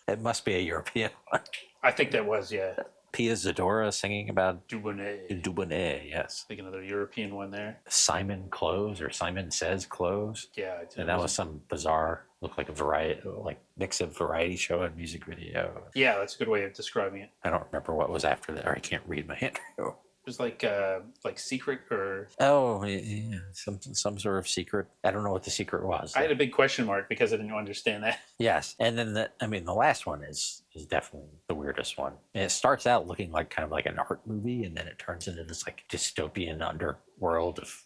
it must be a European one. I think that was, yeah. Pia Zadora singing about Dubonnet, yes. I think another European one there. Simon Clothes or Simon Says Clothes. Yeah. And that was some bizarre, looked like a variety, like mix of variety show and music video. Yeah, that's a good way of describing it. I don't remember what was after that, or I can't read my hand. It was like secret or some sort of secret. I don't know what the secret was. I had a big question mark because I didn't understand that. Yes, and then the last one is definitely the weirdest one. And it starts out looking like kind of like an art movie, and then it turns into this like dystopian underworld of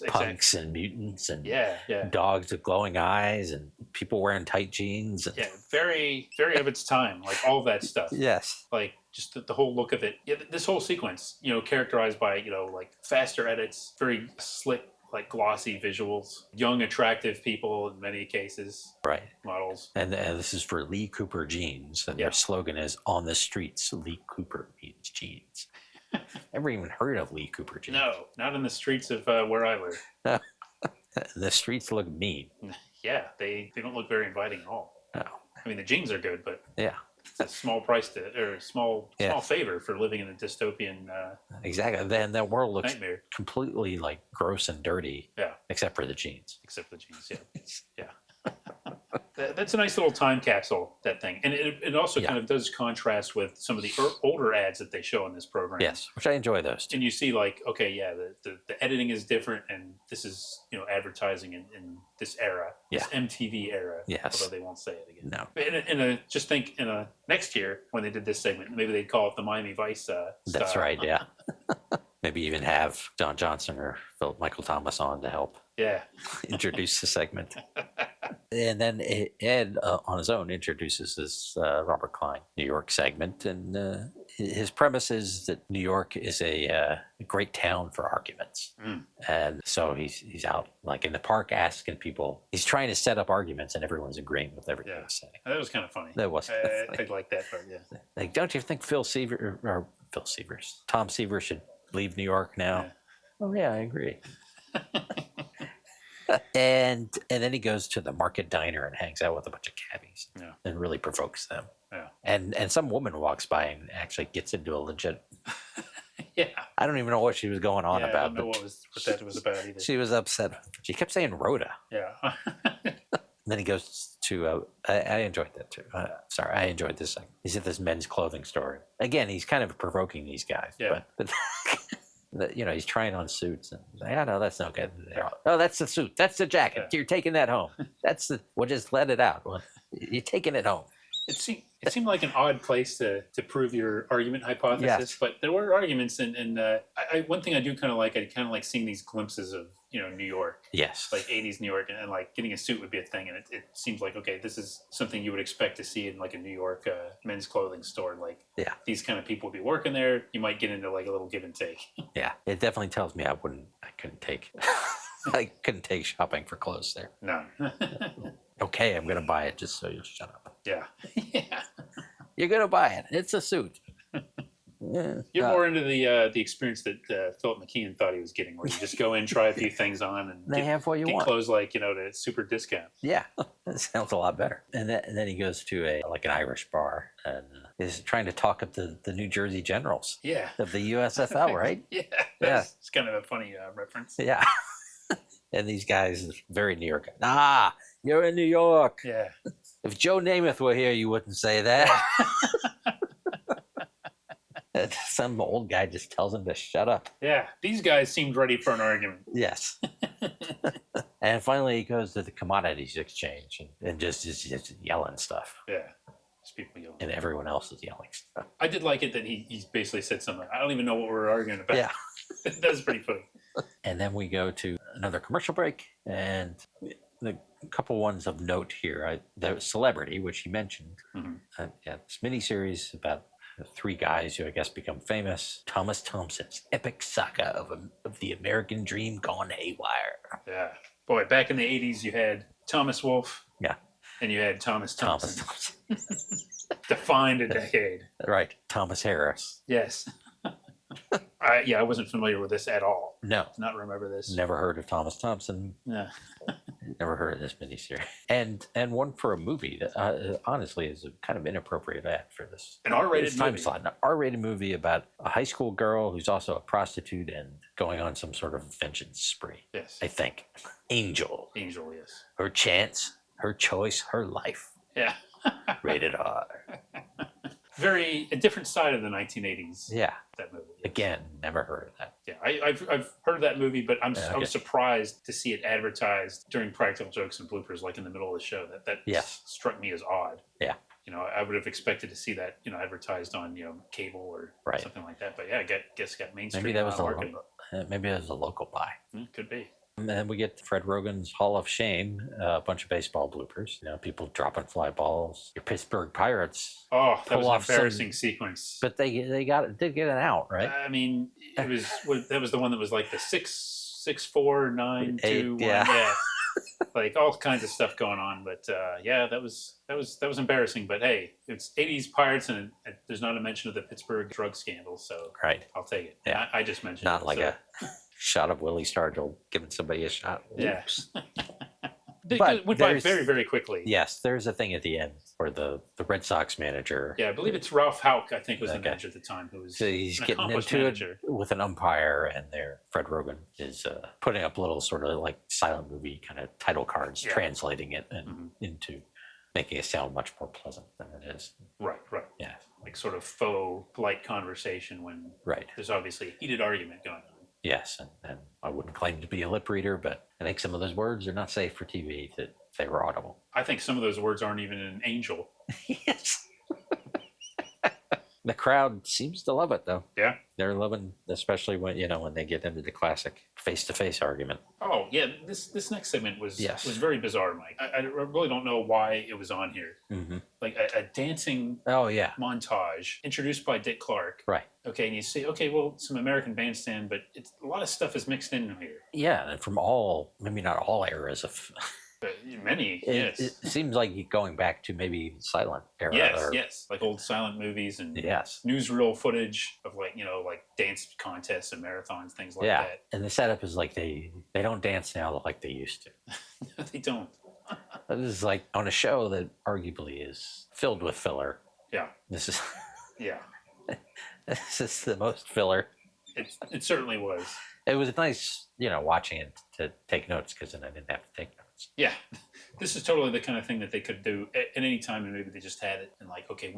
punks and mutants and dogs with glowing eyes and people wearing tight jeans. And very very of its time, like all of that stuff. Yes, like just the whole look of it. Yeah, this whole sequence, characterized by like faster edits, very slick, like glossy visuals, young, attractive people in many cases, right? Models. And this is for Lee Cooper jeans, and their slogan is "On the streets, Lee Cooper means jeans." Never even heard of Lee Cooper jeans. No, not in the streets of where I live. The streets look mean. Yeah, they don't look very inviting at all. No. I mean, the jeans are good, but Yeah. it's a small price to, or a small favor for living in a dystopian Exactly. Then the world looks nightmare. completely like gross and dirty. Yeah. Except for the jeans. Except for the jeans. Yeah. Yeah. That's a nice little time capsule, that thing. And it also kind of does contrast with some of the older ads that they show in this program. Yes, which I enjoy those too. And you see like, okay, yeah, the editing is different, and this is, advertising in this era, this MTV era. Yes. Although they won't say it again. No. But just think next year when they did this segment, maybe they'd call it the Miami Vice That's style. right, yeah. Maybe even have John Johnson or Philip Michael Thomas on to help introduce the segment. And then Ed, on his own, introduces this Robert Klein New York segment. And his premise is that New York is a great town for arguments. Mm. And so he's out like in the park asking people, he's trying to set up arguments, and everyone's agreeing with everything he's saying. That was kind of funny. That was I like that part, yeah. Like, don't you think Tom Seaver should leave New York now? Yeah. Oh, yeah, I agree. And then he goes to the Market Diner and hangs out with a bunch of cabbies and really provokes them. Yeah. And some woman walks by and actually gets into a legit. I don't even know what she was going on about. I don't know what that was about either. She was upset. She kept saying Rhoda. Yeah. Then he goes to, I enjoyed that too. I enjoyed this segment. He's at this men's clothing store. Again, he's kind of provoking these guys. Yeah. But he's trying on suits. And he's like, no, that's no good. Oh, that's the suit. That's the jacket. Yeah. You're taking that home. We'll just let it out. You're taking it home. It seemed like an odd place to prove your argument hypothesis, but there were arguments. And one thing I do kind of like, I kind of like seeing these glimpses of, New York. Yes. Like 80s New York, and like getting a suit would be a thing. And it seems like, okay, this is something you would expect to see in like a New York men's clothing store. Like these kind of people would be working there. You might get into like a little give and take. Yeah. It definitely tells me I couldn't take shopping for clothes there. No. Okay, I'm going to buy it just so you'll shut up. Yeah. Yeah. You're going to buy it. It's a suit. You're more into the experience that Philip McKeon thought he was getting, where you just go in, try a few things on, and have what you want. Clothes like at a super discount. Yeah, that sounds a lot better. And then he goes to an Irish bar and is trying to talk up the New Jersey Generals. Yeah. Of the USFL, right? Yeah. It's kind of a funny reference. Yeah. And these guys, very New York. Ah, you're in New York. Yeah. If Joe Namath were here, you wouldn't say that. Some old guy just tells him to shut up. Yeah, these guys seemed ready for an argument. Yes. And finally he goes to the commodities exchange and just yelling stuff. Yeah. Just people yelling. And everyone else is yelling stuff. I did like it that he basically said something. I don't even know what we're arguing about. Yeah. That was pretty funny. And then we go to another commercial break, and the couple ones of note here. The Celebrity, which he mentioned. Mm-hmm. This miniseries about three guys who I guess become famous. Thomas Thompson's epic saga of the American dream gone haywire. Yeah. Boy, back in the 80s, you had Thomas Wolfe. Yeah. And you had Thomas Thompson. Defined a decade. Right. Thomas Harris. Yes. I wasn't familiar with this at all. No. Did not remember this. Never heard of Thomas Thompson. Yeah. Never heard of this miniseries. And one for a movie that honestly is a kind of inappropriate ad for this. An R-rated movie. Time slot. An R-rated movie about a high school girl who's also a prostitute and going on some sort of vengeance spree. Yes. I think. Angel. Angel, yes. Her chance, her choice, her life. Yeah. Rated R. A different side of the 1980s. Yeah. That movie. Yes. Again, never heard of that. Yeah, I've heard of that movie, but I was surprised to see it advertised during Practical Jokes and Bloopers, like in the middle of the show. That struck me as odd. Yeah. I would have expected to see that, advertised on, cable or something like that. But yeah, I guess it got mainstream. Maybe that was a local buy. Could be. And then we get Fred Rogan's Hall of Shame, a bunch of baseball bloopers. People dropping fly balls. Your Pittsburgh Pirates. Oh, that was an embarrassing sequence. But they did get it out, right? I mean, that was the one that was like the 6-4-9-2-1. Yeah. Like all kinds of stuff going on. But that was embarrassing. But hey, it's 80s Pirates, and there's not a mention of the Pittsburgh drug scandal, so I'll take it. Yeah. I just mentioned not it. Like a shot of Willie Stargell giving somebody a shot. Yeah. It went by very, very quickly. Yes, there's a thing at the end where the Red Sox manager. Yeah, I believe it's Ralph Houck, I think, was the manager at the time, who was So he's an getting accomplished into manager. it with an umpire, and there, Fred Rogan is putting up little sort of like silent movie kind of title cards, translating it and into making it sound much more pleasant than it is. Right. Yeah. Like sort of faux polite conversation when there's obviously a heated argument going on. Yes, and I wouldn't claim to be a lip reader, but I think some of those words are not safe for TV if they were audible. I think some of those words aren't even an angel. Yes. The crowd seems to love it, though. Yeah. They're loving, especially when they get into the classic face-to-face argument. Oh, yeah. This next segment was very bizarre, Mike. I really don't know why it was on here. Mm-hmm. Like a dancing montage introduced by Dick Clark. Right. Okay, and you say, okay, well, some American Bandstand, but a lot of stuff is mixed in here. Yeah, and from maybe not all eras of... Many, yes. It seems like going back to maybe silent era. Yes, like old silent movies and yes, newsreel footage of like dance contests and marathons, things like that. Yeah, and the setup is like they don't dance now like they used to. No, they don't. This is like on a show that arguably is filled with filler. Yeah. This is. Yeah. This is the most filler. It certainly was. It was nice, watching it to take notes because then I didn't have to take notes. Yeah, this is totally the kind of thing that they could do at any time, and maybe they just had it and like, okay,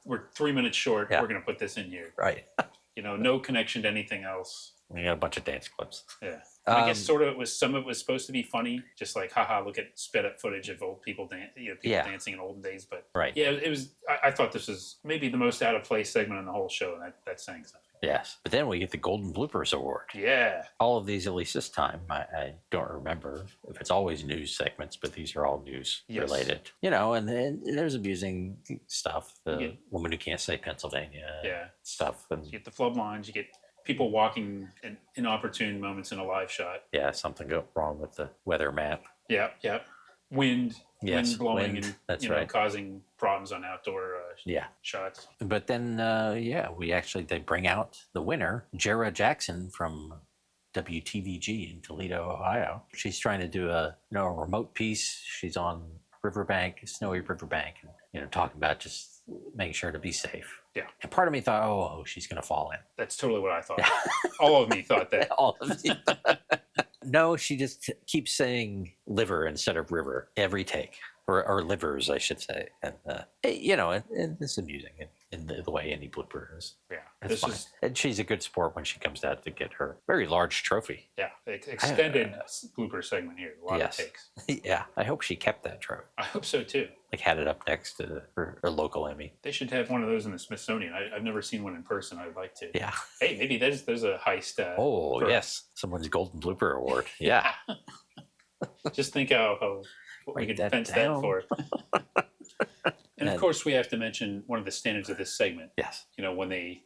we're 3 minutes short. Yeah. We're going to put this in here. Right. No connection to anything else. We got a bunch of dance clips. Yeah. I guess some of it was supposed to be funny, just like, haha, look at sped up footage of old people dancing in olden days. But yeah, it was. I thought this was maybe the most out of place segment in the whole show, and that's saying something. Yes, but then we get the Golden Bloopers Award. Yeah. All of these, at least this time, I don't remember if it's always news segments, but these are all news related. And then there's amusing stuff. The woman who can't say Pennsylvania. Stuff. And you get the flub lines. You get people walking in inopportune moments in a live shot. Yeah, something go wrong with the weather map. Yeah. Wind blowing and causing problems on outdoor shots. But then they bring out the winner, Jera Jackson from WTVG in Toledo, Ohio. She's trying to do a remote piece. She's on snowy riverbank, and talking about just making sure to be safe. Yeah. And part of me thought, oh, she's going to fall in. That's totally what I thought. All of me thought that. All of me. No, she just keeps saying liver instead of river every take, or livers, I should say. And and it's amusing in the way any blooper is. Yeah, it's fine. And she's a good sport when she comes out to get her very large trophy. Yeah, extended blooper segment here. A lot of takes. Yeah, I hope she kept that trophy. I hope so too. Like had it up next to her local Emmy. They should have one of those in the Smithsonian. I've never seen one in person. I'd like to. Yeah. Hey, maybe there's a heist. Yes, someone's Golden Blooper Award. Yeah. Just think how we could fence that for. And of course, we have to mention one of the standards of this segment. Yes. When they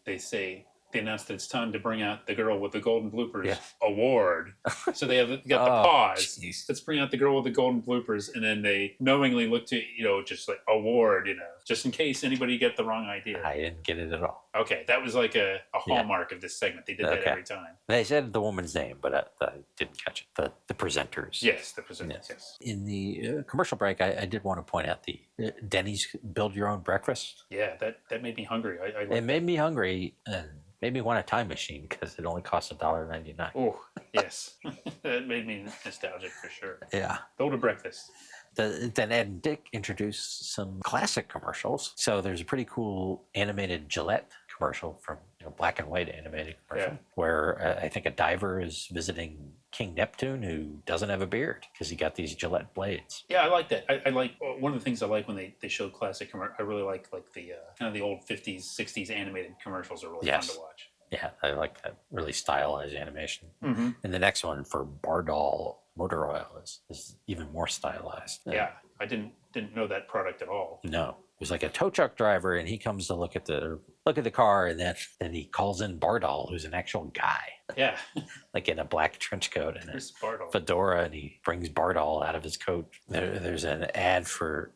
announce that it's time to bring out the girl with the Golden Bloopers Award. So they got the pause. Geez. Let's bring out the girl with the Golden Bloopers, and then they knowingly look to just like award, just in case anybody get the wrong idea. I didn't get it at all. Okay, that was like a hallmark of this segment. They did that every time. They said the woman's name, but I didn't catch it. The presenters. Yes, the presenters. Yes. In the commercial break, I did want to point out the Denny's Build Your Own Breakfast. Yeah, that made me hungry. It made me hungry and made me want a time machine because it only costs $1.99. Oh, yes. That made me nostalgic for sure. Yeah. Build a breakfast. Then Ed and Dick introduced some classic commercials. So there's a pretty cool animated Gillette commercial from black and white animated commercial where I think a diver is visiting King Neptune who doesn't have a beard because he got these Gillette blades. Yeah, I like that. I like one of the things I like when they show classic commercials. I really like the kind of the old 50s, 60s animated commercials are really fun to watch. Yeah, I like that really stylized animation. Mm-hmm. And the next one for Bardol Motor Oil is even more stylized. Yeah, I didn't know that product at all. No. It was like a tow truck driver, and he comes to look at the car, and then he calls in Bardol, who's an actual guy. Yeah. Like in a black trench coat and a fedora, and he brings Bardol out of his coat. There's an ad for,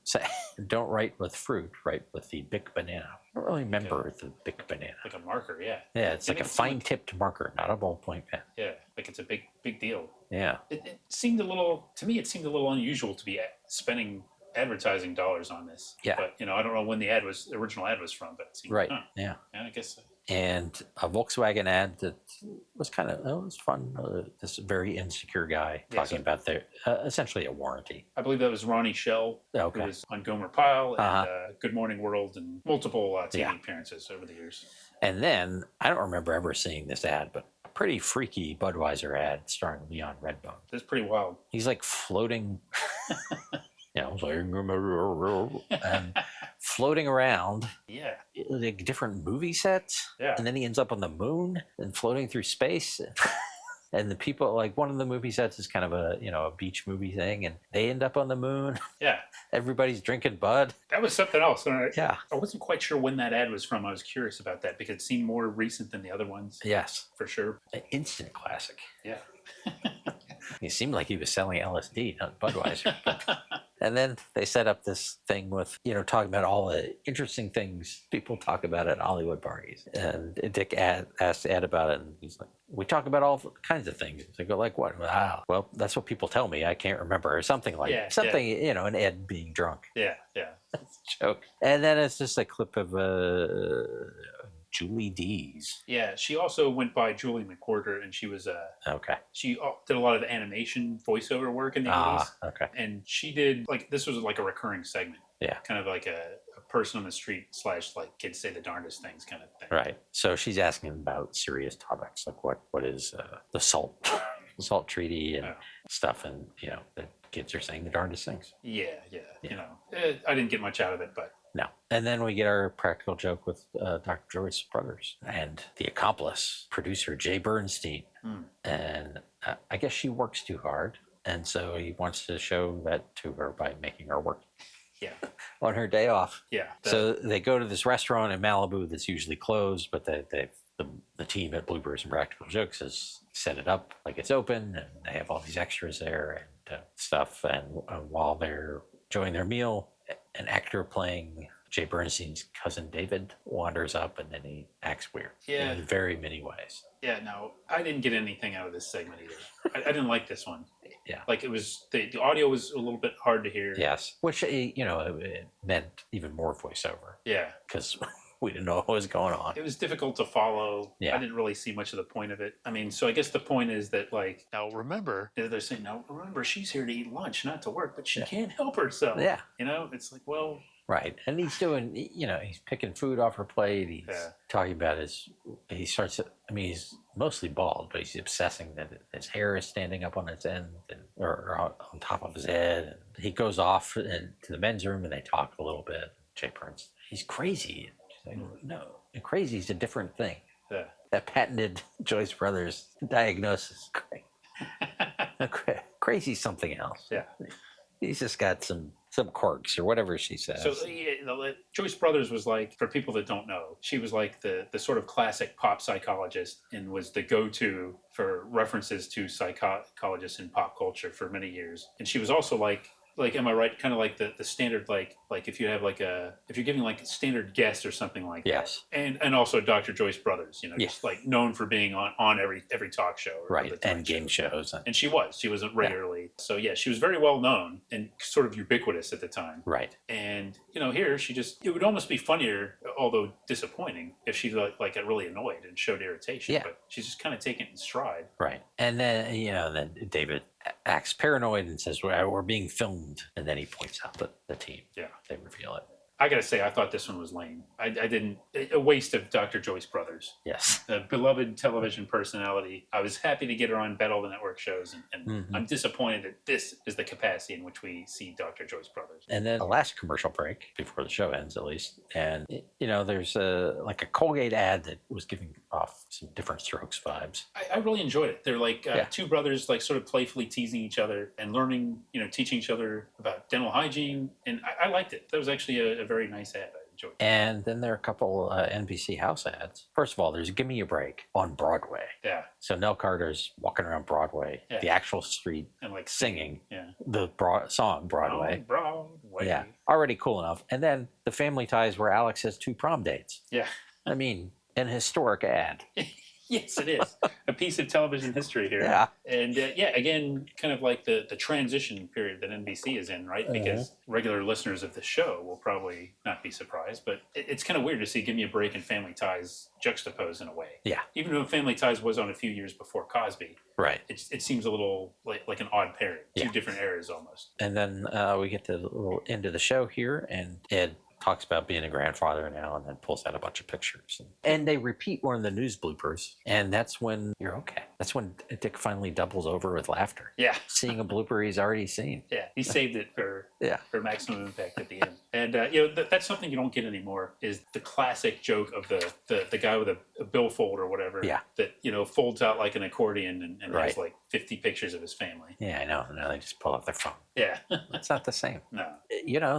don't write with fruit, write with the Bic banana. I don't really remember the Bic banana. Like a marker, yeah. Yeah, it's like a fine-tipped marker, not a ballpoint pen. Yeah, like it's a big deal. Yeah. It seemed a little, to me, it seemed a little unusual to be spending advertising dollars on this. Yeah. But, I don't know when the original ad was from, but it seemed, Right. Yeah. I guess. And a Volkswagen ad that was kind of, it was fun. This very insecure guy talking about their, essentially a warranty. I believe that was Ronnie Shell, who was on Gomer Pyle and Good Morning World and multiple TV appearances over the years. And then, I don't remember ever seeing this ad, but a pretty freaky Budweiser ad starring Leon Redbone. That's pretty wild. He's like floating, and floating around. Yeah. Like different movie sets. Yeah. And then he ends up on the moon and floating through space. And the people, like one of the movie sets is kind of a, a beach movie thing, and they end up on the moon. Yeah. Everybody's drinking Bud. That was something else. Yeah. I wasn't quite sure when that ad was from. I was curious about that because it seemed more recent than the other ones. Yes. For sure. An instant classic. Yeah. He seemed like he was selling LSD, not Budweiser. And then they set up this thing with, talking about all the interesting things people talk about at Hollywood parties. And Dick asked Ed about it, and he's like, we talk about all kinds of things. They go, like what? Wow. Well, that's what people tell me. I can't remember. Or something like and Ed being drunk. Yeah, yeah. That's a joke. And then it's just a clip of Julie Dees. Yeah, she also went by Julie McWhorter, and she was she did a lot of animation voiceover work in the 80s. Okay. And she did, this was like a recurring segment. Yeah. Kind of like a person on the street / like kids say the darndest things kind of thing. Right. So she's asking about serious topics, like what is the SALT treaty and stuff, and the kids are saying the darndest things. Yeah. I didn't get much out of it, but no. And then we get our practical joke with Dr. Joyce Brothers and the accomplice, producer Jay Bernstein. And I guess she works too hard. And so he wants to show that to her by making her work. Yeah. On her day off. Yeah. So they go to this restaurant in Malibu that's usually closed, but the team at Bloopers and Practical Jokes has set it up like it's open, and they have all these extras there and stuff. And while they're enjoying their meal, an actor playing Jay Bernstein's cousin David wanders up, and then he acts weird in very many ways. Yeah, no, I didn't get anything out of this segment either. I didn't like this one. Yeah. Like it was, the audio was a little bit hard to hear. Yes. Which, it meant even more voiceover. Yeah. Because we didn't know what was going on. It was difficult to follow. Yeah. I didn't really see much of the point of it. I mean, so I guess the point is that, now remember, they're saying, she's here to eat lunch, not to work, but she can't help herself. Yeah. It's like, well. Right. And he's doing, he's picking food off her plate. He's talking about he's mostly bald, but he's obsessing that his hair is standing up on its end or on top of his head. And he goes off to the men's room and they talk a little bit. Jay Burns, he's crazy. She's like, no, crazy is a different thing. Yeah. That patented Joyce Brothers diagnosis. Crazy's something else. Yeah. He's just got some quirks or whatever she says. So Joyce Brothers was like, for people that don't know, she was like the sort of classic pop psychologist and was the go-to for references to psychologists in pop culture for many years. And she was also like, am I right? Kind of like the standard, like if you have if you're giving like a standard guest or something like that. And also Dr. Joyce Brothers, just like known for being on every talk show. Right. And game shows. And she was regularly. So she was very well known and sort of ubiquitous at the time. Right. And, here it would almost be funnier, although disappointing, if she got really annoyed and showed irritation. Yeah. But she's just kind of taking it in stride. Right. And then, then David acts paranoid and says, we're being filmed. And then he points out the team. Yeah. They reveal it. I got to say, I thought this one was lame. I didn't, a waste of Dr. Joyce Brothers. Yes. A beloved television personality. I was happy to get her on all the network shows, and I'm disappointed that this is the capacity in which we see Dr. Joyce Brothers. And then the last commercial break, before the show ends at least, and, there's a Colgate ad that was giving off some Different Strokes vibes. I really enjoyed it. They're like two brothers, sort of playfully teasing each other and learning, teaching each other about dental hygiene, and I liked it. That was actually a very nice ad. I enjoyed it. And then there are a couple NBC house ads. First of all, there's Give Me a Break on Broadway. Yeah. So Nell Carter's walking around Broadway, the actual street, and singing the song Broadway. Oh, Broadway. Yeah. Already cool enough. And then the Family Ties where Alex has 2 prom dates. Yeah. I mean, an historic ad. Yes, it is a piece of television history here. Yeah. And again, kind of like the transition period that NBC is in, right? Because regular listeners of the show will probably not be surprised, but it's kind of weird to see Give Me a Break and Family Ties juxtaposed in a way. Yeah. Even though Family Ties was on a few years before Cosby, Right. it seems a little like an odd pairing, two different eras almost. And then we get to the little end of the show here, and Ed talks about being a grandfather now, and then pulls out a bunch of pictures. And they repeat one of the news bloopers, and that's when you're okay. That's when Dick finally doubles over with laughter. Yeah. Seeing a blooper he's already seen. Yeah, he saved it for maximum impact at the end. And that's something you don't get anymore, is the classic joke of the guy with a billfold or whatever that folds out like an accordion and has like 50 pictures of his family. Yeah, I know. Now they just pull out their phone. Yeah. It's not the same. No.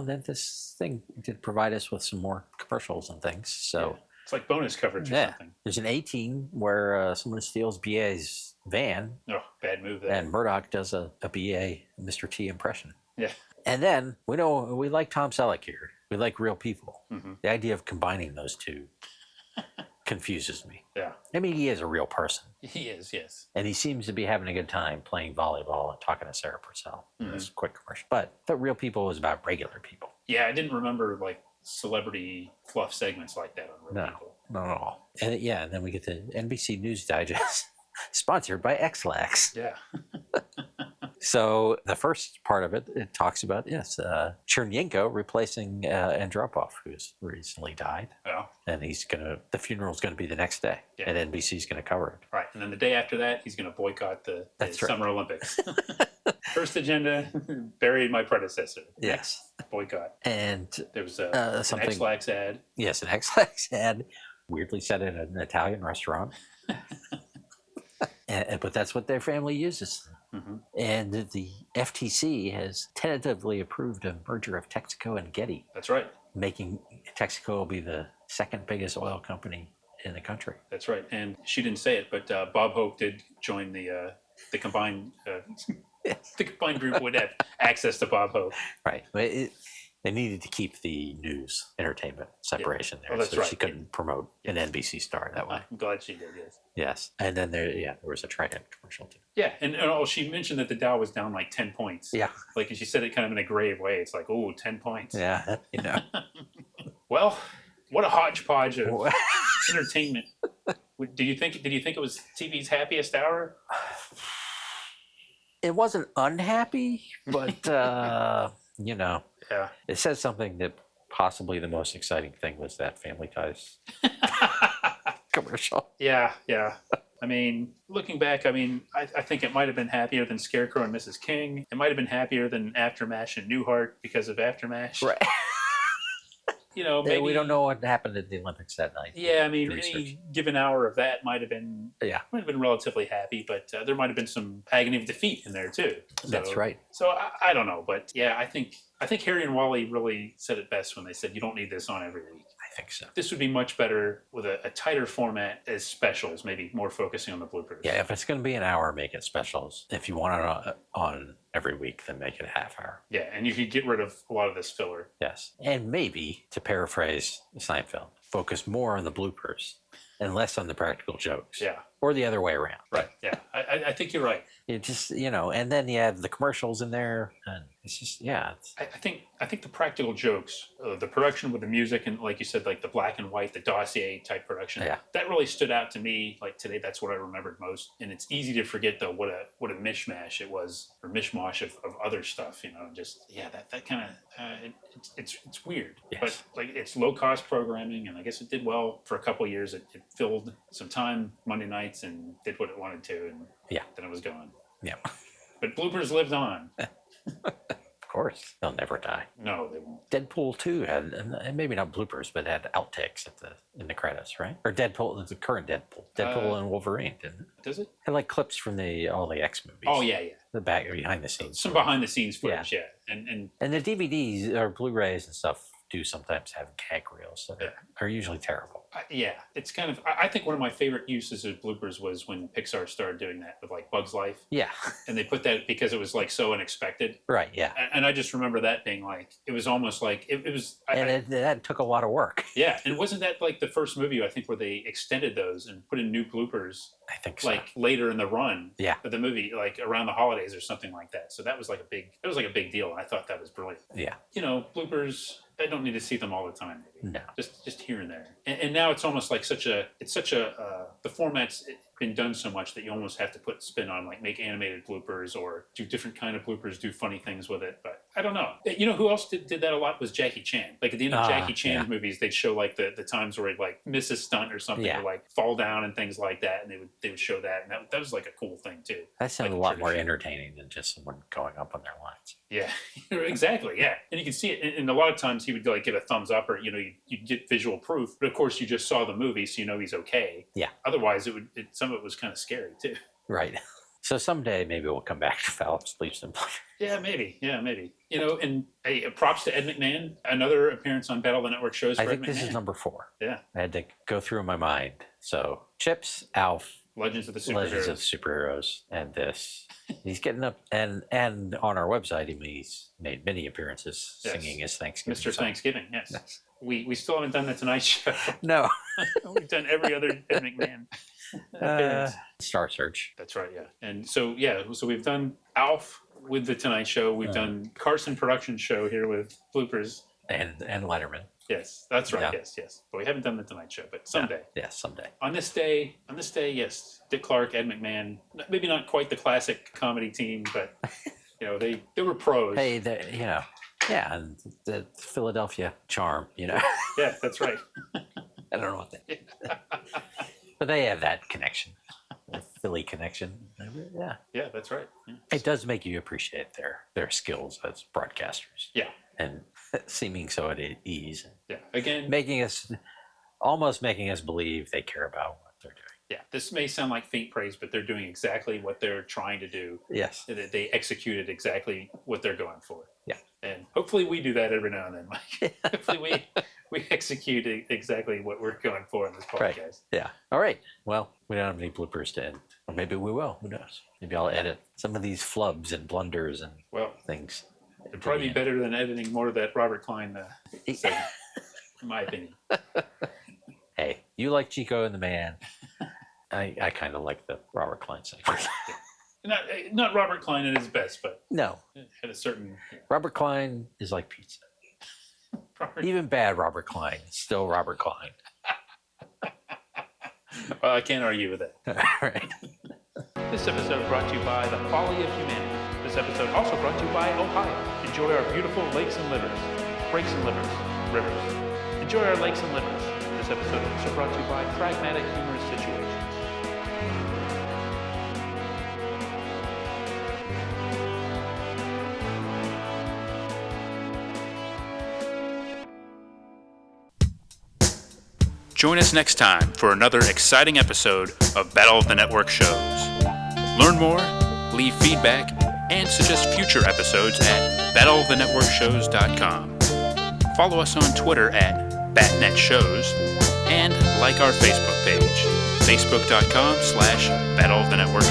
Then this thing did provide us with some more commercials and things. So it's like bonus coverage or something. There's an A-Team where someone steals BA's van. Oh, bad move there. And Murdoch does a BA Mr. T impression. Yeah. And then we like Tom Selleck here. We like real people. Mm-hmm. The idea of combining those two confuses me. Yeah. I mean, he is a real person. He is, yes. And he seems to be having a good time playing volleyball and talking to Sarah Purcell. It's a quick commercial. But the real people was about regular people. Yeah, I didn't remember like celebrity fluff segments like that on Real People. Not at all. And and then we get the NBC News Digest, sponsored by X-Lax. Yeah. So the first part of it talks about, Chernyenko replacing Andropov, who's recently died. Yeah. And the funeral's going to be the next day. Yeah. And NBC's going to cover it. Right. And then the day after that, he's going to boycott the Summer Olympics. First agenda, buried my predecessor. Yes. Boycott. And there was an X-Lax ad. Yes, an X-Lax ad, weirdly set in an Italian restaurant. But that's what their family uses. Mm-hmm. And the FTC has tentatively approved a merger of Texaco and Getty. That's right. Making Texaco will be the second biggest oil company in the country. That's right. And she didn't say it, but Bob Hope did join the combined the combined group would have access to Bob Hope. Right. They needed to keep the news entertainment separation there. That's right. She couldn't promote an NBC star that way. I'm glad she did, yes. Yes. And then there was a Trident commercial too. Yeah. And she mentioned that the Dow was down like 10 points. Yeah. Like she said it kind of in a grave way. It's like, 10 points. Yeah. Well, what a hodgepodge of entertainment. Did you think it was TV's happiest hour? It wasn't unhappy, but Yeah. It says something that possibly the most exciting thing was that Family Ties commercial. Yeah. I mean, looking back, I think it might have been happier than Scarecrow and Mrs. King. It might have been happier than Aftermash and Newhart because of Aftermash. Right. Maybe we don't know what happened at the Olympics that night. Yeah, I mean, any given hour of that might have been relatively happy, but there might have been some agony of defeat in there too. So, that's right. So I don't know, but yeah, I think Harry and Wally really said it best when they said you don't need this on every week. I think so. This would be much better with a tighter format as specials, maybe more focusing on the bloopers. Yeah, if it's going to be an hour, make it specials. If you want it on every week, then make it a half hour. Yeah, and you could get rid of a lot of this filler. Yes. And maybe, to paraphrase Seinfeld, focus more on the bloopers and less on the practical jokes. Yeah. Or the other way around. Right, yeah. I think you're right. It just, and then you have the commercials in there, and it's just, I think the practical jokes, the production with the music, and like you said, like the black and white, the dossier type production, that really stood out to me. Like today, that's what I remembered most. And it's easy to forget though what a mishmash it was, or mishmash of other stuff. That kind of it's weird. Yes. But like it's low cost programming, and I guess it did well for a couple of years. It filled some time Monday nights and did what it wanted to, and then it was gone. Yeah. But bloopers lived on. Of course, they'll never die. No, they won't. Deadpool 2 had, and maybe not bloopers, but had outtakes in the credits, right? Or Deadpool, the current Deadpool and Wolverine, didn't it? Does it? Had like clips from all the X movies. Oh yeah. The back behind the scenes. Some behind the scenes footage, and the DVDs or Blu-rays and stuff do sometimes have gag reels that are usually terrible. Yeah, it's kind of. I think one of my favorite uses of bloopers was when Pixar started doing that with like Bug's Life, Yeah. and they put that because it was like so unexpected. Right. Yeah. And I just remember that being like it was almost like it was. That took a lot of work. Yeah, and wasn't that like the first movie I think where they extended those and put in new bloopers? I think so. Like later in the run, Yeah. of the movie, like around the holidays or something like that. So that was like a big deal, and I thought that was brilliant. Yeah. You know, bloopers. I don't need to see them all the time. Maybe. No. Just here and there. And now it's almost like the format's been done so much that you almost have to put spin on, like make animated bloopers or do different kind of bloopers, do funny things with it. But I don't know. You know who else did that a lot was Jackie Chan. Like at the end of Jackie Chan's movies, they'd show like the times where he'd like miss a stunt or something, or like fall down and things like that, and they would show that, and that was like a cool thing too. That sounds like a lot more entertaining than just someone going up on their lines. Yeah, exactly. Yeah, and you can see it. And a lot of times he would like give a thumbs up, or you'd get visual proof. But of course, you just saw the movie, so you know he's okay. Yeah. Otherwise, some of it was kind of scary too. Right. So someday maybe we'll come back to Foul Sleeps and Play. Yeah, maybe. And props to Ed McMahon. Another appearance on Battle of the Network shows. I think this is number 4. Yeah. I had to go through in my mind. So Chips, Alf, Legends of the Superheroes, and this. He's getting up, and on our website, he's made many appearances singing his Thanksgiving Mr. song. Thanksgiving, yes. We still haven't done the Tonight Show. No. We've done every other Ed McMahon appearance. Star Search. That's right, yeah. And so we've done Alf with the Tonight Show. We've done Carson Production Show here with Bloopers. And Letterman. Yes, that's right. Yeah. Yes. But we haven't done the Tonight Show, but someday. Yeah, someday. On this day, yes, Dick Clark, Ed McMahon, maybe not quite the classic comedy team, but they were pros. Hey, and the Philadelphia charm, Yeah, that's right. I don't know what that. But they have that connection, the Philly connection. Yeah, that's right. Yeah. It does make you appreciate their skills as broadcasters. Yeah. And seeming so at ease. Yeah. Again, almost making us believe they care about what they're doing. Yeah. This may sound like faint praise, but they're doing exactly what they're trying to do. Yes. They executed exactly what they're going for. Yeah. And hopefully we do that every now and then, Mike. Hopefully we execute exactly what we're going for in this podcast. Right. Yeah. All right. Well, we don't have any bloopers to end. Or maybe we will. Who knows? Maybe I'll edit some of these flubs and blunders and things. It'd probably be better than editing more of that Robert Klein segment, in my opinion. Hey, you like Chico and the Man. I kind of like the Robert Klein segment. Not Robert Klein at his best, but no, at a certain. Robert Klein is like pizza. Even bad Robert Klein is still Robert Klein. Well, I can't argue with that. All right. This episode brought to you by The Folly of Humanity. This episode also brought to you by Ohio. Enjoy our beautiful lakes and breaks and rivers. Enjoy our lakes and livers. This episode also brought to you by Pragmatic Humorous Situations. Join us next time for another exciting episode of Battle of the Network shows. Learn more, leave feedback, and suggest future episodes at battleofthenetworkshows.com. Follow us on Twitter at BatNetShows and like our Facebook page, facebook.com/Battle of the Network